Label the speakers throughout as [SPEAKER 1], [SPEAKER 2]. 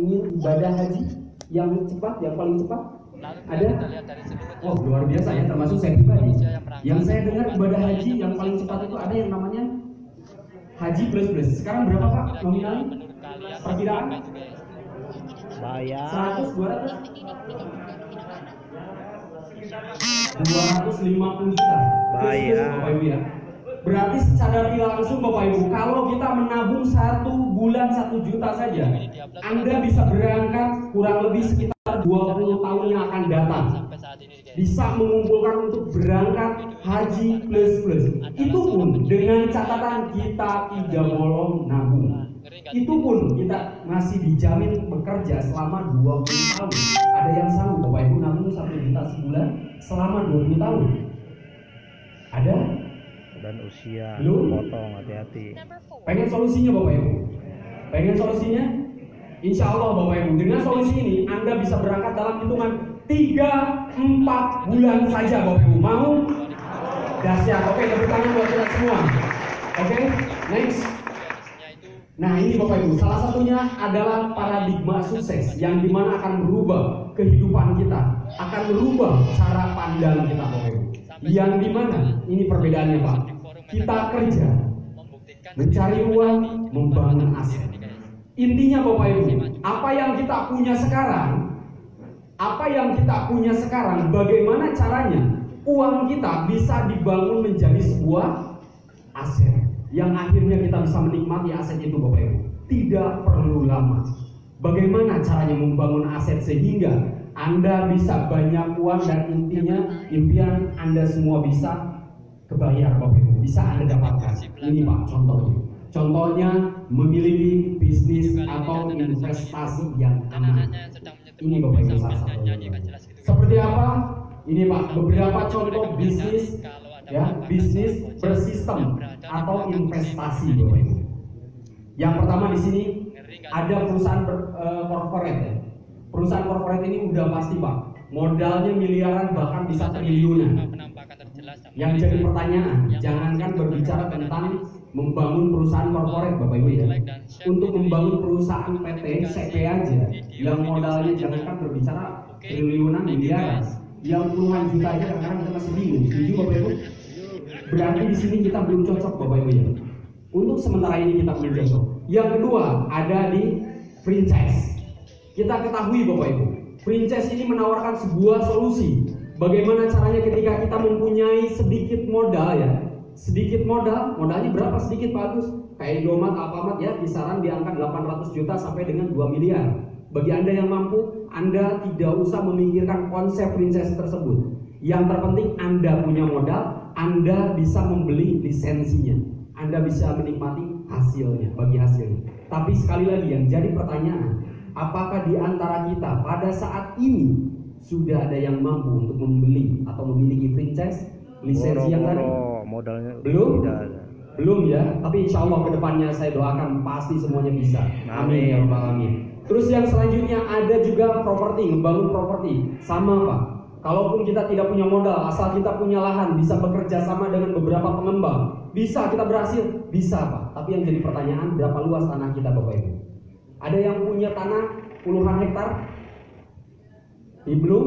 [SPEAKER 1] ingin ibadah haji yang cepat, yang paling cepat? Ada? Oh, luar biasa ya, termasuk saya pribadi. Yang saya dengar ibadah haji yang paling cepat itu ada yang namanya Haji Plus Plus. Sekarang berapa Pak nominalnya? Perkiraan?
[SPEAKER 2] Bayar
[SPEAKER 1] 100, 200? 250 juta.
[SPEAKER 2] Bayar.
[SPEAKER 1] Bapak Ibu ya. Berarti secara tidak langsung Bapak Ibu, kalau kita menabung 1 bulan 1 juta saja, Anda bisa berangkat kurang lebih sekitar 20 tahun yang akan datang. Bisa mengumpulkan untuk berangkat haji plus plus. Itu pun dengan catatan kita tidak bolong nabung. Itu pun kita masih dijamin bekerja selama 20 tahun. Ada yang sanggup Bapak Ibu nabung 1 juta sebulan selama 20 tahun? Ada?
[SPEAKER 2] dan usia
[SPEAKER 1] Belum?
[SPEAKER 2] potong, hati-hati.
[SPEAKER 1] Pengen solusinya Bapak Ibu? Pengen solusinya? Insya Allah Bapak Ibu, dengan solusi ini Anda bisa berangkat dalam hitungan 3-4 bulan saja Bapak Ibu. Mau? Dahsyat. Oke, tepuk tangan buat kita semua. Oke, next. Nah ini Bapak Ibu, salah satunya adalah paradigma sukses yang dimana akan merubah kehidupan kita, akan merubah cara pandang kita Bapak Ibu. Yang dimana ini perbedaannya Pak, kita kerja, mencari uang, membangun aset. Intinya Bapak Ibu, apa yang kita punya sekarang, bagaimana caranya uang kita bisa dibangun menjadi sebuah aset yang akhirnya kita bisa menikmati aset itu Bapak Ibu. Tidak perlu lama. Bagaimana caranya membangun aset sehingga Anda bisa banyak uang dan intinya impian Anda semua bisa kebayar Bapak Ibu, bisa Anda dapatkan. Ini Pak contohnya. Contohnya memiliki bisnis atau investasi yang aman. Ini Bapak Ibu salah satunya. Seperti apa? Ini Pak beberapa contoh bisnis ya, bisnis bersistem atau investasi Bapak Ibu. Yang pertama di sini ada perusahaan corporate ya. Perusahaan corporate ini udah pasti Pak, modalnya miliaran bahkan bisa triliunan. Yang jadi pertanyaan, jangankan berbicara tentang membangun perusahaan corporate Bapak Ibu ya. Untuk membangun perusahaan PT CP aja yang modalnya jangankan berbicara triliunan miliaran, yang puluhan juta aja kadang-kadang kita masih bingung. Setuju Bapak Ibu? Berarti di sini kita belum cocok Bapak Ibu ya. Untuk sementara ini kita belum cocok. Yang kedua ada di franchise. Kita ketahui Bapak Ibu, franchise ini menawarkan sebuah solusi. Bagaimana caranya ketika kita mempunyai sedikit modal ya. Sedikit modal, modalnya berapa sedikit Pak Agus? Kayak Indomaret, Alfamart ya, kisaran di angka 800 juta sampai dengan 2 miliar. Bagi Anda yang mampu, Anda tidak usah memikirkan konsep franchise tersebut. Yang terpenting Anda punya modal, Anda bisa membeli lisensinya, Anda bisa menikmati hasilnya, bagi hasilnya. Tapi sekali lagi yang jadi pertanyaan, apakah di antara kita pada saat ini sudah ada yang mampu untuk membeli atau memiliki franchise lisensi yang tadi?
[SPEAKER 2] Modalnya
[SPEAKER 1] belum?
[SPEAKER 2] Tidak ada.
[SPEAKER 1] Belum ya, tapi insya Allah kedepannya saya doakan pasti semuanya bisa. Amin ya rabbal alamin. Terus yang selanjutnya ada juga properti, membangun properti. Sama Pak, kalaupun kita tidak punya modal, asal kita punya lahan, bisa bekerja sama dengan beberapa pengembang, bisa kita berhasil? Bisa Pak. Tapi yang jadi pertanyaan, berapa luas tanah kita Bapak Ibu? Ada yang punya tanah puluhan hektar? Belum?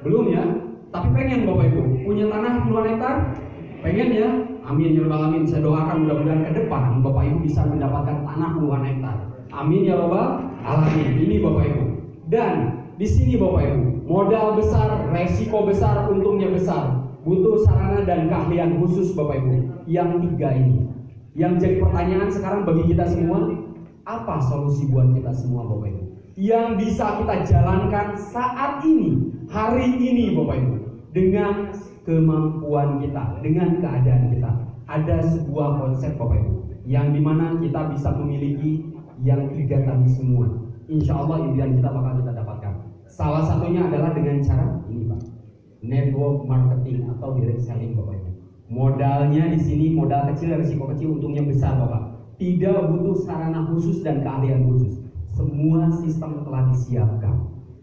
[SPEAKER 1] Belum ya? Tapi pengen Bapak Ibu, punya tanah puluhan hektar? Pengen ya? Amin ya rabbal alamin. Saya doakan mudah-mudahan ke depan Bapak Ibu bisa mendapatkan tanah puluhan hektar. Amin ya rabbal alamin. Ini Bapak Ibu. Dan di sini Bapak Ibu, modal besar, resiko besar, untungnya besar. Butuh sarana dan keahlian khusus Bapak Ibu. Yang tiga ini. Yang jadi pertanyaan sekarang bagi kita semua, apa solusi buat kita semua Bapak Ibu? Yang bisa kita jalankan saat ini, hari ini Bapak Ibu. Dengan kemampuan kita, dengan keadaan kita. Ada sebuah konsep Bapak Ibu, yang dimana kita bisa memiliki yang tiga tadi semua. Insya Allah impian kita bakal kita dapatkan. Salah satunya adalah dengan cara ini Pak, network marketing atau direct selling Bapak Ibu. Modalnya di sini modal kecil, risiko kecil, untungnya besar Bapak. Tidak butuh sarana khusus dan keahlian khusus. Semua sistem telah disiapkan.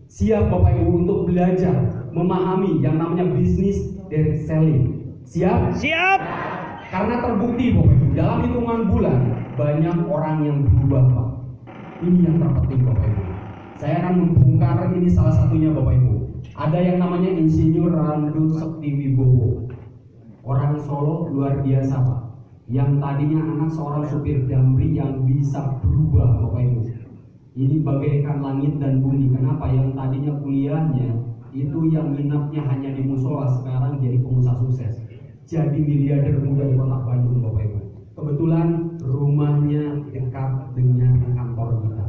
[SPEAKER 1] Siap Bapak Ibu untuk belajar memahami yang namanya bisnis direct selling. Siap?
[SPEAKER 2] Siap.
[SPEAKER 1] Karena terbukti Bapak Ibu, dalam hitungan bulan banyak orang yang berubah Pak. Ini yang terpenting Bapak Ibu. Saya akan membongkar ini salah satunya Bapak Ibu. Ada yang namanya Insinyur Randu Sektiwibowo. Orang Solo luar biasa Pak. Yang tadinya anak seorang supir damri yang bisa berubah Bapak Ibu. Ini bagaikan langit dan bumi. Kenapa? Yang tadinya kuliahnya itu yang minatnya hanya di musola, sekarang jadi pengusaha sukses. Jadi miliarder muda di kota Bandung Bapak Ibu. Kebetulan rumahnya dekat dengan kantor kita.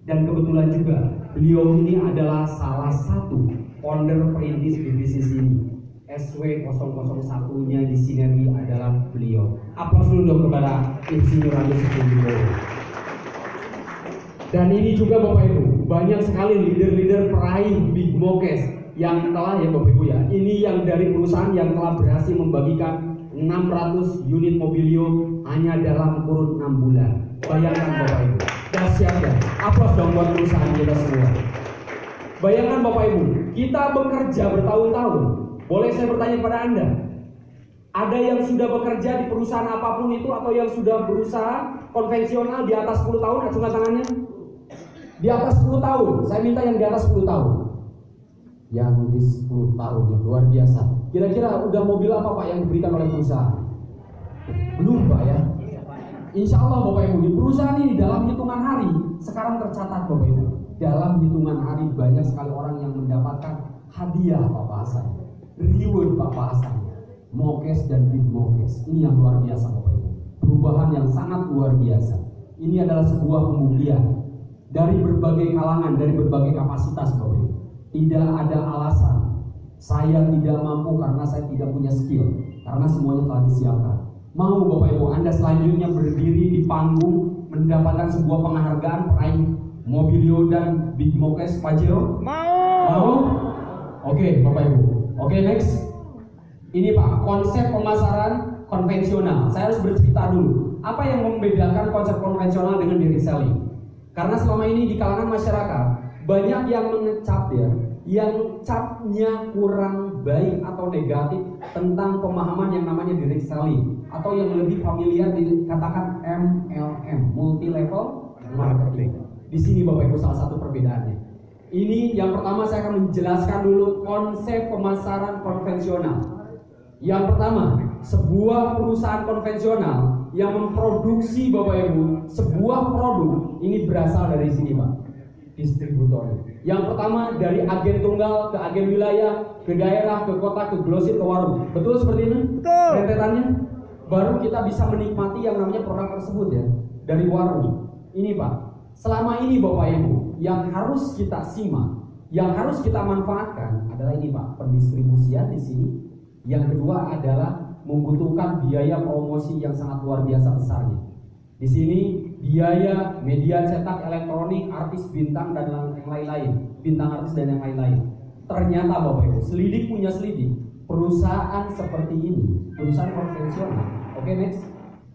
[SPEAKER 1] Dan kebetulan juga beliau ini adalah salah satu founder perintis di bisnis ini. SW001-nya di Sinergi adalah beliau. Aplaus dulu dong kepada Insinyur Randu Sektiwibowo. Dan ini juga Bapak Ibu, banyak sekali leader-leader peraih Big Mokes yang telah ya Bapak Ibu ya. Ini yang dari perusahaan yang telah berhasil membagikan 600 unit mobilio hanya dalam kurun 6 bulan. Bayangkan Bapak Ibu, dahsyat ya. Aplaus dong buat perusahaan kita semua. Bayangkan Bapak Ibu, kita bekerja bertahun-tahun. Boleh saya bertanya kepada Anda, ada yang sudah bekerja di perusahaan apapun itu atau yang sudah berusaha konvensional di atas 10 tahun? Acungkan tangannya. Di atas 10 tahun, saya minta yang di atas 10 tahun. Yang di 10 tahun, yang luar biasa. Kira-kira udah mobil apa Pak yang diberikan oleh perusahaan? Belum Pak ya? Insya Allah Bapak Ibu, di perusahaan ini dalam hitungan hari, sekarang tercatat Bapak Ibu, dalam hitungan hari banyak sekali orang yang mendapatkan hadiah Pak bahasanya, reward Pak bahasanya, Mokes dan Big Mokes. Ini yang luar biasa Bapak Ibu, perubahan yang sangat luar biasa. Ini adalah sebuah pembuktian dari berbagai kalangan, dari berbagai kapasitas Bapak Ibu. Tidak ada alasan saya tidak mampu karena saya tidak punya skill, karena semuanya telah disiapkan. Mau Bapak Ibu Anda selanjutnya berdiri di panggung mendapatkan sebuah penghargaan peraih Mobilio dan Big Mokes Pajero? Mau? Oke Bapak Ibu. Oke next. Ini Pak, konsep pemasaran konvensional. Saya harus bercerita dulu. Apa yang membedakan konsep konvensional dengan direct selling? Karena selama ini di kalangan masyarakat banyak yang mengecap ya, yang capnya kurang baik atau negatif tentang pemahaman yang namanya direct selling, atau yang lebih familiar dikatakan MLM, multi level marketing. Di sini Bapak Ibu salah satu perbedaannya. Ini yang pertama saya akan menjelaskan dulu konsep pemasaran konvensional. Yang pertama, sebuah perusahaan konvensional yang memproduksi Bapak Ibu sebuah produk ini berasal dari sini Pak, distributor. Yang pertama dari agen tunggal ke agen wilayah, ke daerah, ke kota, ke grosir, ke warung. Betul seperti ini?
[SPEAKER 2] Betul.
[SPEAKER 1] Rentetannya. Baru kita bisa menikmati yang namanya produk tersebut ya, dari warung. Ini Pak, selama ini Bapak Ibu yang harus kita simak, yang harus kita manfaatkan adalah ini Pak, pendistribusian di sini. Yang kedua adalah membutuhkan biaya promosi yang sangat luar biasa besarnya. Di sini biaya media cetak, elektronik, artis bintang dan yang lain-lain, bintang artis dan yang lain-lain. Ternyata Bapak Ibu, selidik punya selidik, perusahaan seperti ini, perusahaan konvensional, oke next,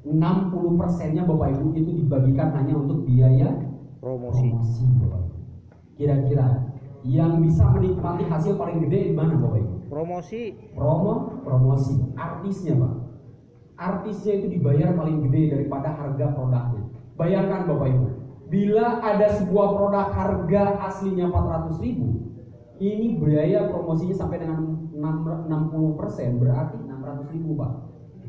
[SPEAKER 1] 60%-nya Bapak Ibu itu dibagikan hanya untuk biaya promosi Bapak Ibu. Kira-kira yang bisa menikmati hasil paling gede di mana Bapak Ibu? Promosi. Artisnya Pak, artisnya itu dibayar paling gede daripada harga produknya. Bayangkan Bapak Ibu, bila ada sebuah produk harga aslinya 400.000, ini biaya promosinya sampai dengan 60%, berarti 600.000 Pak.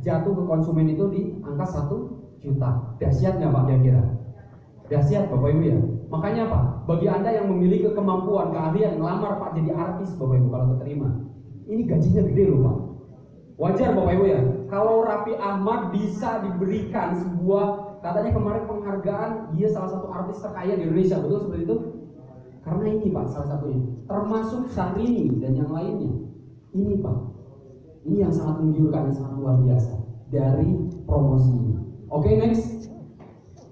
[SPEAKER 1] Jatuh ke konsumen itu di angka 1 juta. Dahsyat nggak Pak kira-kira? Dahsyat Bapak Ibu ya. Makanya Pak, bagi Anda yang memiliki kemampuan, keahlian, ngelamar Pak jadi artis Bapak Ibu kalau keterima, ini gajinya gede loh Pak. Wajar Bapak Ibu ya, kalau Raffi Ahmad bisa diberikan sebuah, katanya kemarin penghargaan, dia salah satu artis terkaya di Indonesia, betul seperti itu? Karena ini Pak salah satunya, termasuk Syahrini dan yang lainnya. Ini Pak, ini yang sangat menggiurkan, yang sangat luar biasa dari promosi ini. Oke next.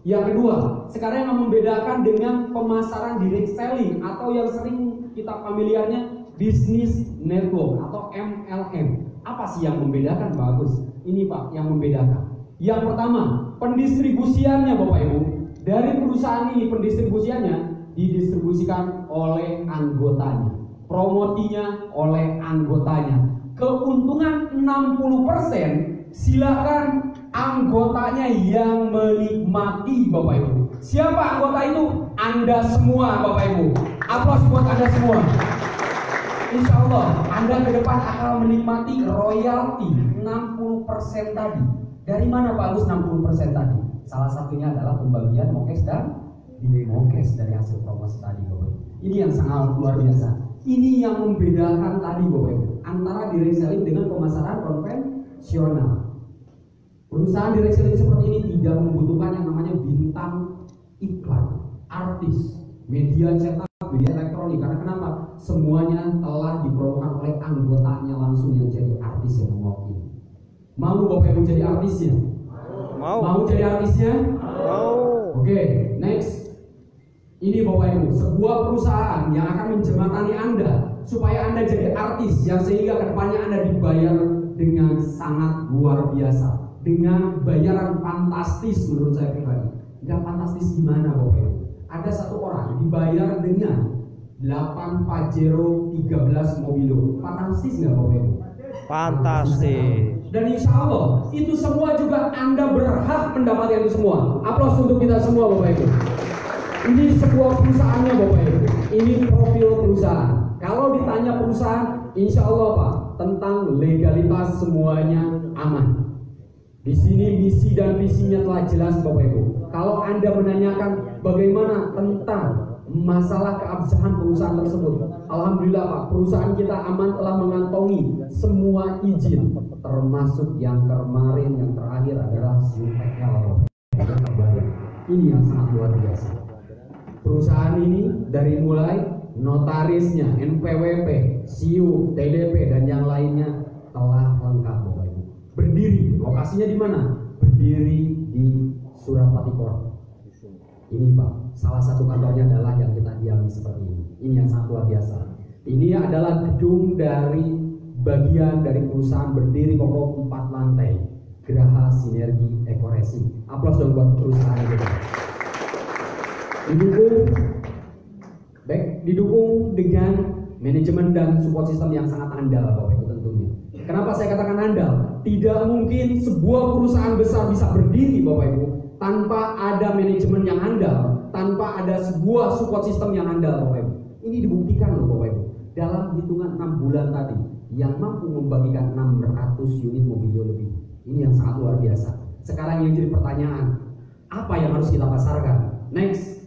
[SPEAKER 1] Yang kedua, sekarang yang membedakan dengan pemasaran direct selling atau yang sering kita familiarnya business network atau MLM. Apa sih yang membedakan? Bagus. Ini Pak yang membedakan. Yang pertama, pendistribusiannya Bapak Ibu. Dari perusahaan ini pendistribusiannya didistribusikan oleh anggotanya, promotinya oleh anggotanya. Keuntungan 60% silakan anggotanya yang menikmati Bapak Ibu. Siapa anggota itu? Anda semua Bapak Ibu. Aplaus buat Anda semua. Insya Allah Anda ke depan akan menikmati royalti 60% tadi. Dari mana Pak Agus 60% tadi? Salah satunya adalah pembagian mokes dan mokes dari hasil promosi tadi Bapak Ibu. Ini yang sangat luar biasa. Ini yang membedakan tadi Bapak Ibu antara direct selling dengan pemasaran konvensional. Perusahaan direct selling seperti ini tidak membutuhkan yang namanya bintang iklan, artis, media cetak, media elektronik. Karena kenapa? Semuanya telah dipromokan oleh anggotanya langsung yang jadi artis yang mewakili. Mau Bapak Ibu jadi artisnya? Mau jadi artisnya? Oke, next. Ini Bapak Ibu, sebuah perusahaan yang akan menjembatani Anda supaya Anda jadi artis yang sehingga kedepannya Anda dibayar dengan sangat luar biasa, dengan bayaran fantastis menurut saya pribadi. Nggak fantastis gimana Bapak Ibu? Ada satu orang dibayar dengan 8 Pajero 13 Mobilo. Fantastis nggak Bapak Ibu?
[SPEAKER 2] Fantastis.
[SPEAKER 1] Dan insya Allah itu semua juga Anda berhak mendapatkan itu semua. Aplaus untuk kita semua Bapak Ibu. Ini sebuah perusahaannya Bapak Ibu. Ini profil perusahaan. Kalau ditanya perusahaan, insya Allah Pak, tentang legalitas semuanya aman. Di sini misi dan visinya telah jelas Bapak Ibu. Kalau Anda menanyakan bagaimana tentang masalah keabsahan perusahaan tersebut, alhamdulillah Pak, perusahaan kita aman telah mengantongi semua izin, termasuk yang kemarin yang terakhir adalah UPL. Ini yang sangat luar biasa. Perusahaan ini dari mulai notarisnya, NPWP, SIU, TDP dan yang lainnya telah lengkap Bapak Ibu. Berdiri, lokasinya di mana? Berdiri di Surapati. Ini Pak, salah satu kantornya adalah yang kita diami seperti ini. Ini yang sangat luar biasa. Ini adalah gedung dari bagian dari perusahaan berdiri kokoh 4 lantai, Geraha Sinergi Ekoresi. Aplaus dong buat perusahaan ini. Didukung dengan manajemen dan support system yang sangat andal Bapak Ibu tentunya. Kenapa saya katakan andal? Tidak mungkin sebuah perusahaan besar bisa berdiri Bapak Ibu tanpa ada manajemen yang andal, tanpa ada sebuah support system yang andal Bapak Ibu. Ini dibuktikan loh Bapak Ibu. Dalam hitungan 6 bulan tadi yang mampu membagikan 600 unit mobilio lebih. Ini yang sangat luar biasa. Sekarang yang jadi pertanyaan, apa yang harus kita pasarkan? Next.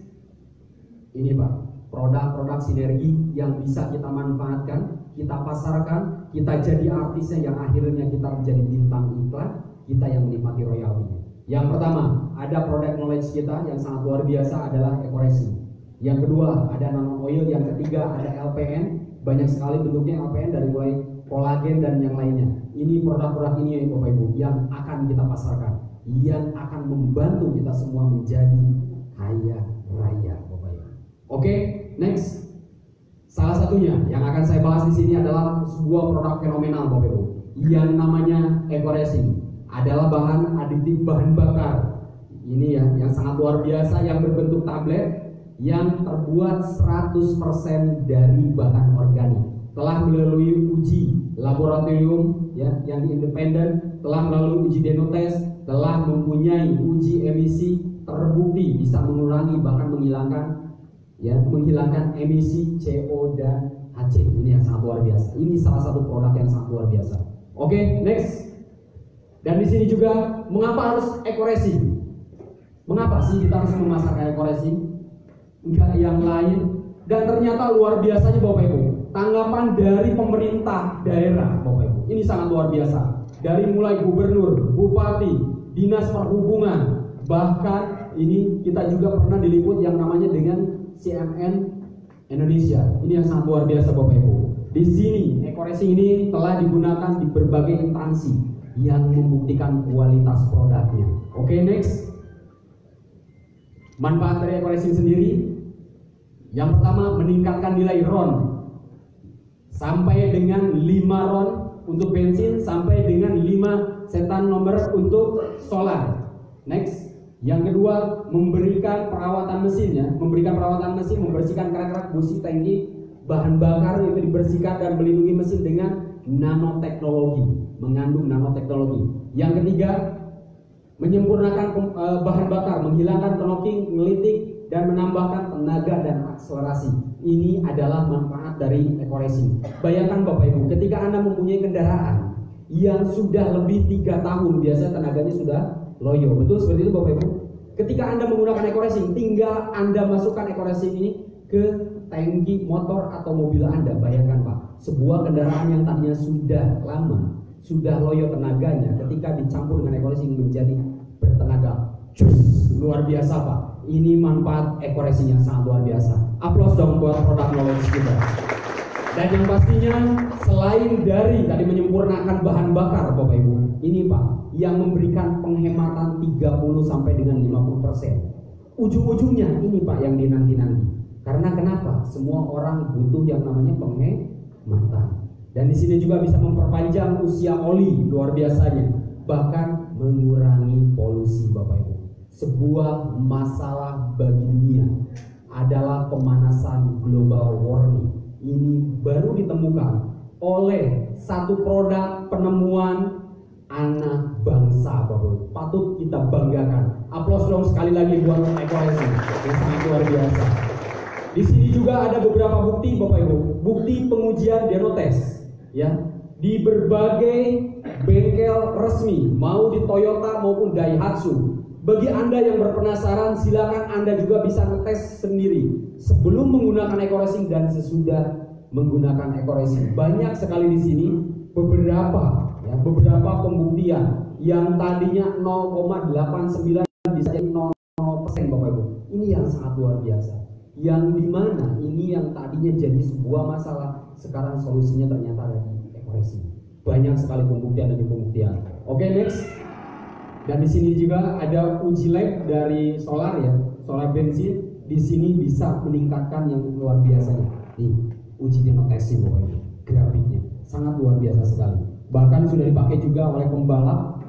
[SPEAKER 1] Ini Pak, produk-produk sinergi yang bisa kita manfaatkan, kita pasarkan, kita jadi artisnya yang akhirnya kita menjadi bintang iklan, kita yang menikmati royaltinya. Yang pertama, ada produk knowledge kita yang sangat luar biasa adalah Ekoresi. Yang kedua, ada nano oil. Yang ketiga, ada LPN. Banyak sekali bentuknya LPN dari mulai kolagen dan yang lainnya. Ini produk-produk ini Bapak Ibu yang akan kita pasarkan, yang akan membantu kita semua menjadi kaya raya Bapak Ibu. Oke, next. Salah satunya yang akan saya bahas di sini adalah sebuah produk fenomenal Bapak Ibu yang namanya Ekoresi. Adalah bahan aditif bahan bakar. Ini ya yang sangat luar biasa yang berbentuk tablet yang terbuat 100% dari bahan organik. Telah melalui uji laboratorium ya yang independen, telah melalui uji denotest, telah mempunyai uji emisi terbukti bisa mengurangi bahkan menghilangkan emisi CO dan HC. Ini yang sangat luar biasa. Ini salah satu produk yang sangat luar biasa. Oke, next. Dan di sini juga mengapa harus Ekoresi? Mengapa sih kita harus memasarkan Ekoresi? Enggak yang lain. Dan ternyata luar biasanya Bapak Ibu, tanggapan dari pemerintah daerah Bapak Ibu, ini sangat luar biasa. Dari mulai gubernur, bupati, dinas perhubungan, bahkan ini kita juga pernah diliput yang namanya dengan CNN Indonesia. Ini yang sangat luar biasa Bapak Ibu. Di sini Ekoresi ini telah digunakan di berbagai instansi yang membuktikan kualitas produknya. Oke, next. Manfaat dari Ekoresi sendiri, yang pertama meningkatkan nilai RON sampai dengan 5 RON untuk bensin, sampai dengan 5 setan nomor untuk solar. Next. Yang kedua, memberikan perawatan mesin ya, membersihkan kerak-kerak busi tangki bahan bakar itu dibersihkan dan melindungi mesin dengan nanoteknologi, mengandung nanoteknologi. Yang ketiga, menyempurnakan bahan bakar, menghilangkan knocking, ngelitik dan menambahkan tenaga dan akselerasi. Ini adalah manfaat dari eco racing. Bayangkan Bapak Ibu, ketika Anda mempunyai kendaraan yang sudah lebih 3 tahun, biasanya tenaganya sudah loyo. Betul seperti itu Bapak Ibu? Ketika Anda menggunakan eco racing, tinggal Anda masukkan eco racing ini ke tangki motor atau mobil Anda. Bayangkan Pak, sebuah kendaraan yang tadinya sudah lama, sudah loyo tenaganya, ketika dicampur dengan eco racing menjadi bertenaga. Luar biasa Pak. Ini manfaat eco racing yang sangat luar biasa. Aplaus dong buat produk knowledge kita. Dan yang pastinya selain dari tadi menyempurnakan bahan bakar Bapak Ibu, ini Pak yang memberikan penghematan 30 sampai dengan 50%. Ujung-ujungnya ini Pak yang dinanti-nanti. Karena kenapa? Semua orang butuh yang namanya penghematan. Dan di sini juga bisa memperpanjang usia oli luar biasanya. Bahkan mengurangi polusi Bapak Ibu. Sebuah masalah bagi dunia adalah pemanasan global warming. Ini baru ditemukan oleh satu produk penemuan anak bangsa Bapak Ibu. Patut kita banggakan. Aplaus dong sekali lagi buat eco racing yang sangat luar biasa. Di sini juga ada beberapa bukti Bapak Ibu, bukti pengujian dyno-test ya di berbagai bengkel resmi, mau di Toyota maupun Daihatsu. Bagi Anda yang berpenasaran, silakan Anda juga bisa ngetes sendiri sebelum menggunakan eco racing dan sesudah menggunakan eco racing. Banyak sekali di sini beberapa pembuktian yang tadinya 0,89 bisa jadi 0% Bapak Ibu. Ini yang sangat luar biasa. Yang dimana ini yang tadinya jadi sebuah masalah, sekarang solusinya ternyata ada di eco racing. Banyak sekali pembuktian demi pembuktian. Oke, next. Dan di sini juga ada uji lab dari solar ya, solar bensin. Di sini bisa meningkatkan yang luar biasanya. Nih, uji dyno-testing Bapak Ibu, grafiknya sangat luar biasa sekali. Bahkan sudah dipakai juga oleh pembalap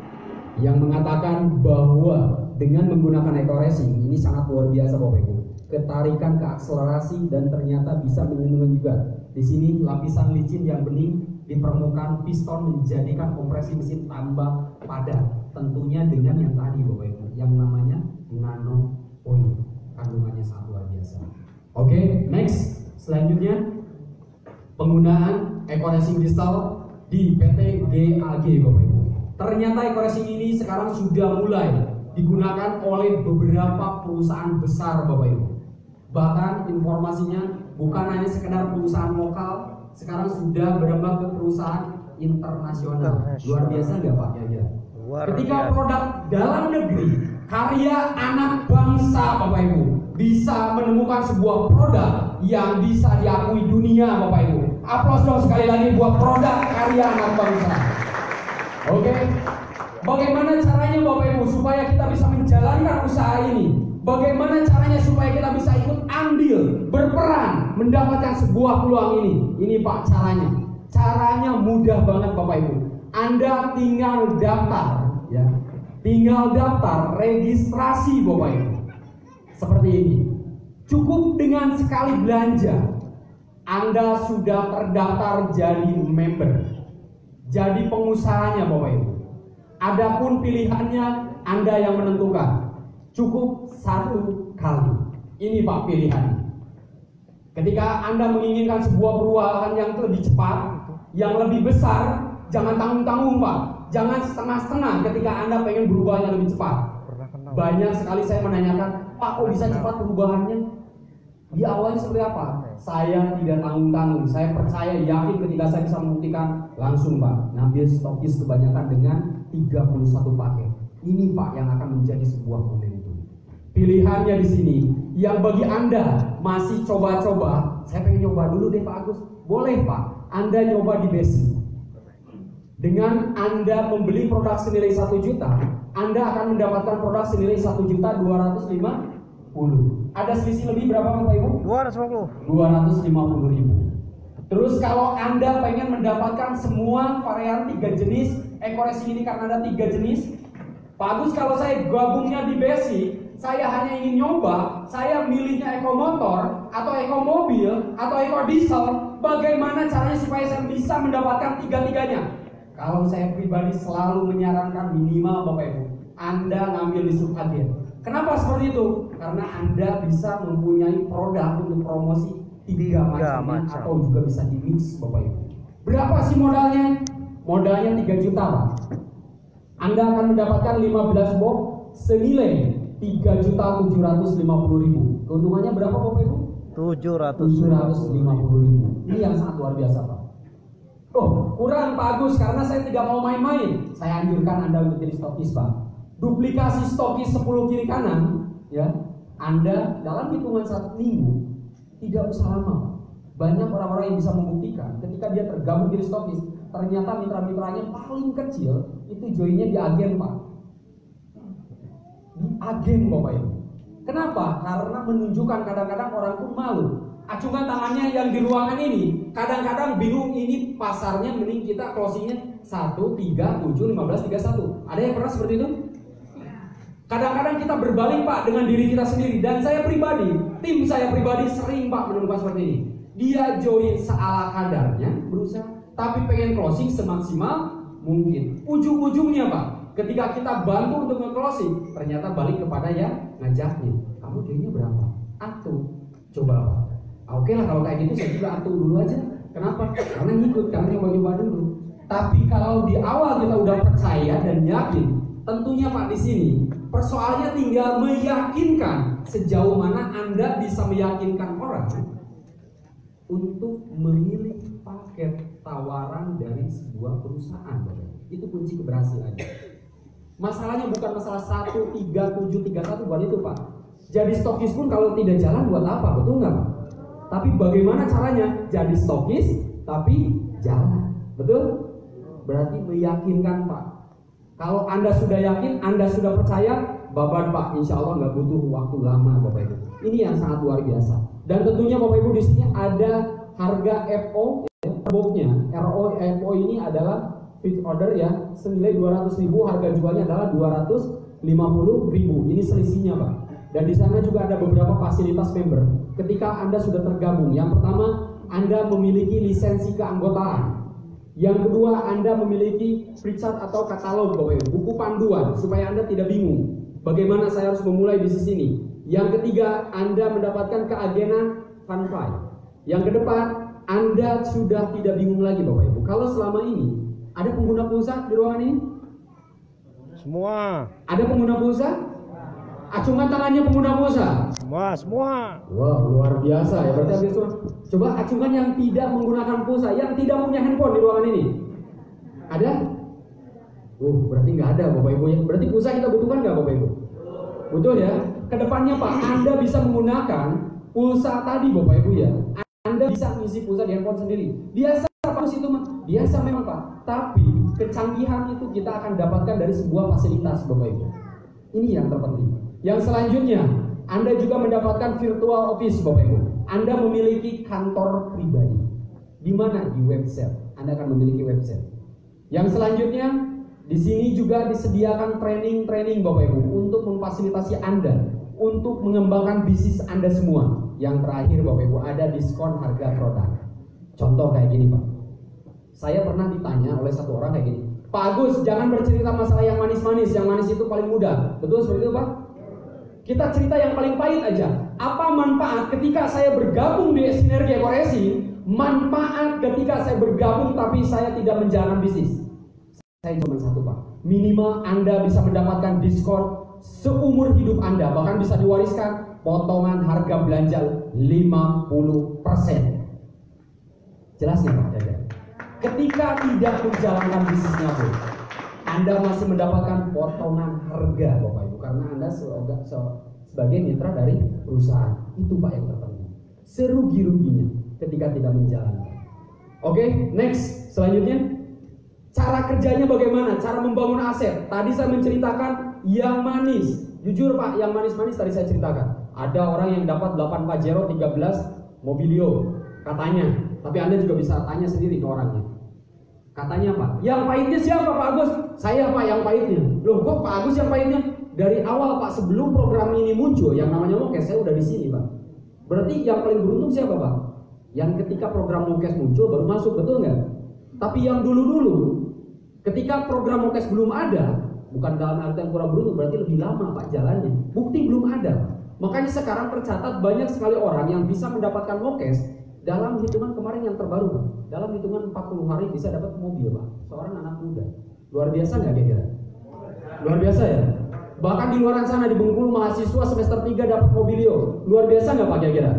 [SPEAKER 1] yang mengatakan bahwa dengan menggunakan eco racing ini sangat luar biasa Bapak Ibu. Ketarikan ke akselerasi dan ternyata bisa melindungi juga. Di sini lapisan licin yang bening di permukaan piston menjadikan kompresi mesin tambah padat. Tentunya dengan yang tadi Bapak Ibu, yang namanya nano oil, kandungannya sangat luar biasa. Oke, next. Selanjutnya penggunaan eco racing distal di PT GAG Bapak Ibu. Ternyata eco racing ini sekarang sudah mulai digunakan oleh beberapa perusahaan besar Bapak Ibu. Bahkan informasinya bukan hanya sekedar perusahaan lokal, sekarang sudah berambah ke perusahaan internasional. Luar biasa nggak Pak? Ya. Ketika produk dalam negeri, karya anak bangsa Bapak Ibu, bisa menemukan sebuah produk yang bisa diakui dunia Bapak Ibu. Aplaus dong sekali lagi buat produk karya anak bangsa. Oke. Bagaimana caranya Bapak Ibu supaya kita bisa menjalankan usaha ini? Bagaimana caranya supaya kita bisa ikut andil, berperan, mendapatkan sebuah peluang ini? Ini Pak caranya. Caranya mudah banget Bapak Ibu. Anda tinggal daftar, ya, tinggal daftar registrasi Bapak Ibu. Seperti ini. Cukup dengan sekali belanja, Anda sudah terdaftar jadi member, jadi pengusahanya Bapak Ibu. Adapun pilihannya Anda yang menentukan. Cukup satu kali. Ini Pak pilihannya. Ketika Anda menginginkan sebuah perubahan yang lebih cepat, yang lebih besar, jangan tanggung-tanggung Pak. Jangan setengah-setengah ketika Anda pengen berubah yang lebih cepat. Banyak sekali saya menanyakan, Pak kok bisa cepat perubahannya? Di awalnya seperti apa? Saya tidak tanggung-tanggung. Saya percaya, yakin ketika saya bisa membuktikan langsung Pak. Ngambil stokis kebanyakan dengan 31 paket. Ini Pak yang akan menjadi sebuah momentum. Pilihannya di sini. Yang bagi Anda masih coba-coba, saya pengen coba dulu deh Pak Agus. Boleh Pak, Anda nyoba di Besi. Dengan Anda membeli produk senilai 1 juta, Anda akan mendapatkan produk senilai 1.250.000. Ada selisih lebih berapa Bapak Ibu? 250.000. Terus kalau Anda pengen mendapatkan semua varian 3 jenis eco racing ini, karena ada 3 jenis, Pak Agus, kalau saya gabungnya di Besi, saya hanya ingin nyoba, saya milihnya eco motor, atau eco mobil, atau eco diesel, bagaimana caranya supaya saya bisa mendapatkan 3-tiganya? Kalau saya pribadi selalu menyarankan minimal Bapak Ibu, Anda ngambil di subagen. Kenapa seperti itu? Karena Anda bisa mempunyai produk untuk promosi tiga macamnya atau juga bisa di mix Bapak Ibu. Berapa sih modalnya? Modalnya 3 juta Pak. Anda akan mendapatkan 15 box senilai 3.750.000. Keuntungannya berapa Bapak Ibu? 750.000. Ini yang sangat luar biasa Pak. Oh, kurang Pak Agus karena saya tidak mau main-main. Saya anjurkan Anda untuk jadi stokis Pak. Duplikasi stokis 10 kiri kanan, ya. Anda dalam hitungan 1 minggu tidak usah lama. Banyak orang-orang yang bisa membuktikan ketika dia tergabung jadi stokis, ternyata mitra-mitranya paling kecil itu joinnya di agen Pak. Di agen Bapak Ibu. Kenapa? Karena menunjukkan kadang-kadang orang pun malu. Acungkan tangannya yang di ruangan ini, kadang-kadang bingung ini pasarnya mending kita closingnya 1, 3, 7, 15, 31. Ada yang pernah seperti itu? Kadang-kadang kita berbalik Pak dengan diri kita sendiri. Dan saya pribadi, tim saya pribadi sering Pak menemukan seperti ini. Dia join seala kadarnya berusaha, tapi pengen closing semaksimal mungkin. Ujung-ujungnya Pak, ketika kita bantu untuk nge-closing, ternyata balik kepada yang ngajaknya. Kamu joinnya berapa? Atu. Coba Pak. Oke lah kalau kayak gitu saya juga atu dulu aja. Kenapa? Karena ngikut, karena nyoba-nyoba dulu. Tapi kalau di awal kita udah percaya dan yakin, tentunya Pak di sini persoalannya tinggal meyakinkan sejauh mana Anda bisa meyakinkan orang untuk memilih paket tawaran dari sebuah perusahaan. Itu kunci keberhasilannya. Masalahnya bukan masalah 1, 3, 7, 3, 1 buat itu Pak. Jadi stokis pun kalau tidak jalan buat apa? Betul nggak Pak? Tapi bagaimana caranya jadi stokis tapi jalan? Betul? Berarti meyakinkan Pak. Kalau Anda sudah yakin, Anda sudah percaya, babat Pak, insya Allah nggak butuh waktu lama Bapak Ibu. Ini yang sangat luar biasa. Dan tentunya Bapak Ibu di sini ada harga FO, ya, boxnya. FO ini adalah fixed order ya, senilai 200.000, harga jualnya adalah 250.000. Ini selisihnya Pak. Dan di sana juga ada beberapa fasilitas member. Ketika Anda sudah tergabung, yang pertama Anda memiliki lisensi keanggotaan. Yang kedua, Anda memiliki free chart atau katalog Bapak Ibu, buku panduan supaya Anda tidak bingung bagaimana saya harus memulai bisnis ini. Yang ketiga, Anda mendapatkan keagenan FunFi. Yang kedepan, Anda sudah tidak bingung lagi Bapak Ibu. Kalau selama ini ada pengguna pulsa di ruangan ini?
[SPEAKER 2] Semua.
[SPEAKER 1] Ada pengguna pulsa? Acungkan tangannya pengguna pulsa.
[SPEAKER 2] Semua.
[SPEAKER 1] Wah, luar biasa ya. Berarti habis semua. Coba acungkan yang tidak menggunakan pulsa, yang tidak punya handphone di ruangan ini. Ada? Berarti nggak ada Bapak Ibu. Berarti pulsa kita butuhkan nggak Bapak Ibu? Betul ya. Kedepannya Pak, Anda bisa menggunakan pulsa tadi Bapak Ibu ya. Anda bisa mengisi pulsa di handphone sendiri. Biasa Pak, itu biasa memang Pak. Tapi kecanggihan itu kita akan dapatkan dari sebuah fasilitas Bapak Ibu. Ini yang terpenting. Yang selanjutnya, Anda juga mendapatkan virtual office Bapak Ibu. Anda memiliki kantor pribadi. Di mana? Di website. Anda akan memiliki website. Yang selanjutnya, di sini juga disediakan training Bapak Ibu untuk memfasilitasi Anda untuk mengembangkan bisnis Anda semua. Yang terakhir Bapak Ibu, ada diskon harga produk. Contoh kayak gini Pak. Saya pernah ditanya oleh satu orang kayak gini, Pak Agus, jangan bercerita masalah yang manis-manis. Yang manis itu paling mudah. Betul seperti itu Pak? Kita cerita yang paling pahit aja. Apa manfaat ketika saya bergabung di Sinergi Ekoresi? Manfaat ketika saya bergabung tapi saya tidak menjalankan bisnis. Saya cuma satu Pak. Minimal Anda bisa mendapatkan diskon seumur hidup Anda. Bahkan bisa diwariskan potongan harga belanja 50%. Jelas ya Pak? Ketika tidak menjalankan bisnisnya pun, Anda masih mendapatkan potongan harga Bapak Ibu, karena Anda sebagai mitra dari perusahaan. Itu Pak yang terpenting. Serugi-ruginya ketika tidak menjalankan. Oke, next. Selanjutnya, cara kerjanya bagaimana? Cara membangun aset. Tadi saya menceritakan yang manis. Jujur Pak, yang manis-manis tadi saya ceritakan. Ada orang yang dapat 8 Pajero 13 Mobilio katanya. Tapi Anda juga bisa tanya sendiri ke orangnya. Katanya Pak, yang pahitnya siapa Pak Agus? Saya Pak yang pahitnya. Loh kok Pak Agus yang pahitnya? Dari awal Pak, sebelum program ini muncul, yang namanya Mokes, saya udah di sini Pak. Berarti yang paling beruntung siapa Pak? Yang ketika program Mokes muncul baru masuk, betul nggak? Tapi yang dulu-dulu, ketika program Mokes belum ada, bukan dalam arti yang kurang beruntung, berarti lebih lama Pak jalannya. Bukti belum ada Pak. Makanya sekarang tercatat banyak sekali orang yang bisa mendapatkan mokes dalam hitungan kemarin yang terbaru, Pak. Dalam hitungan 40 hari bisa dapat mobil, Pak. Seorang anak muda. Luar biasa nggak kira-kira? Luar biasa ya? Bahkan di luar sana di Bengkulu mahasiswa semester 3 dapat mobilio. Luar biasa nggak Pak kira-kira?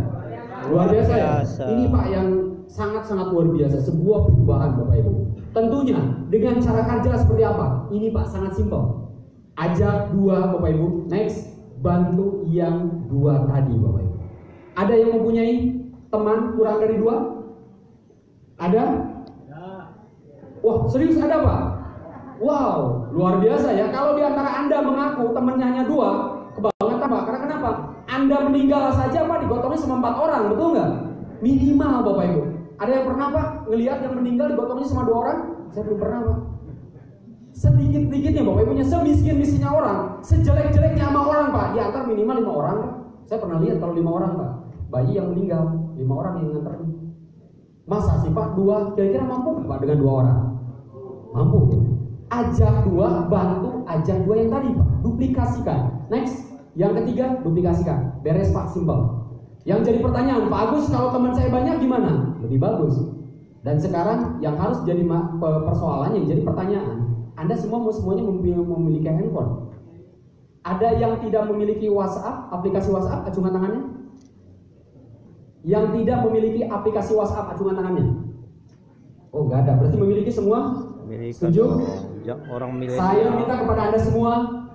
[SPEAKER 1] Luar biasa ya? Ini Pak yang sangat-sangat luar biasa. Sebuah perubahan Bapak Ibu. Tentunya dengan cara kerja seperti apa? Ini Pak sangat simpel. Ajak dua Bapak Ibu. Next, bantu yang dua tadi Bapak Ibu. Ada yang mempunyai teman kurang dari dua? Ada? Wah serius ada Pak? Wow, luar biasa ya. Kalau di antara Anda mengaku temannya hanya dua, kebangetan Pak. Karena kenapa? Anda meninggal saja Pak digotongnya sama 4 orang, betul nggak? Minimal Bapak Ibu. Ada yang pernah Pak ngelihat yang meninggal digotongnya sama 2 orang? Saya belum pernah Pak. Sedikit-sedikitnya Bapak Ibunya, semiskin-miskinnya orang, sejelek-jeleknya sama orang Pak, diantar minimal 5 orang Pak. Saya pernah lihat kalau 5 orang Pak, bayi yang meninggal 5 orang yang nganterin. Masa sih Pak 2? Kira-kira mampu Pak dengan 2 orang? Mampu. Ajak 2, bantu ajak 2 yang tadi Pak, duplikasikan. Next, yang ketiga duplikasikan. Beres Pak, simpel. Yang jadi pertanyaan, Pak Agus kalau teman saya banyak gimana? Lebih bagus. Dan sekarang yang harus jadi persoalan, yang jadi pertanyaan, Anda semuanya memiliki handphone. Ada yang tidak memiliki WhatsApp, aplikasi WhatsApp, acungan tangannya? Yang tidak memiliki aplikasi WhatsApp, acungan tangannya? Oh nggak ada, berarti memiliki semua? Setuju?
[SPEAKER 2] Orang milenial.
[SPEAKER 1] Saya minta kepada Anda semua,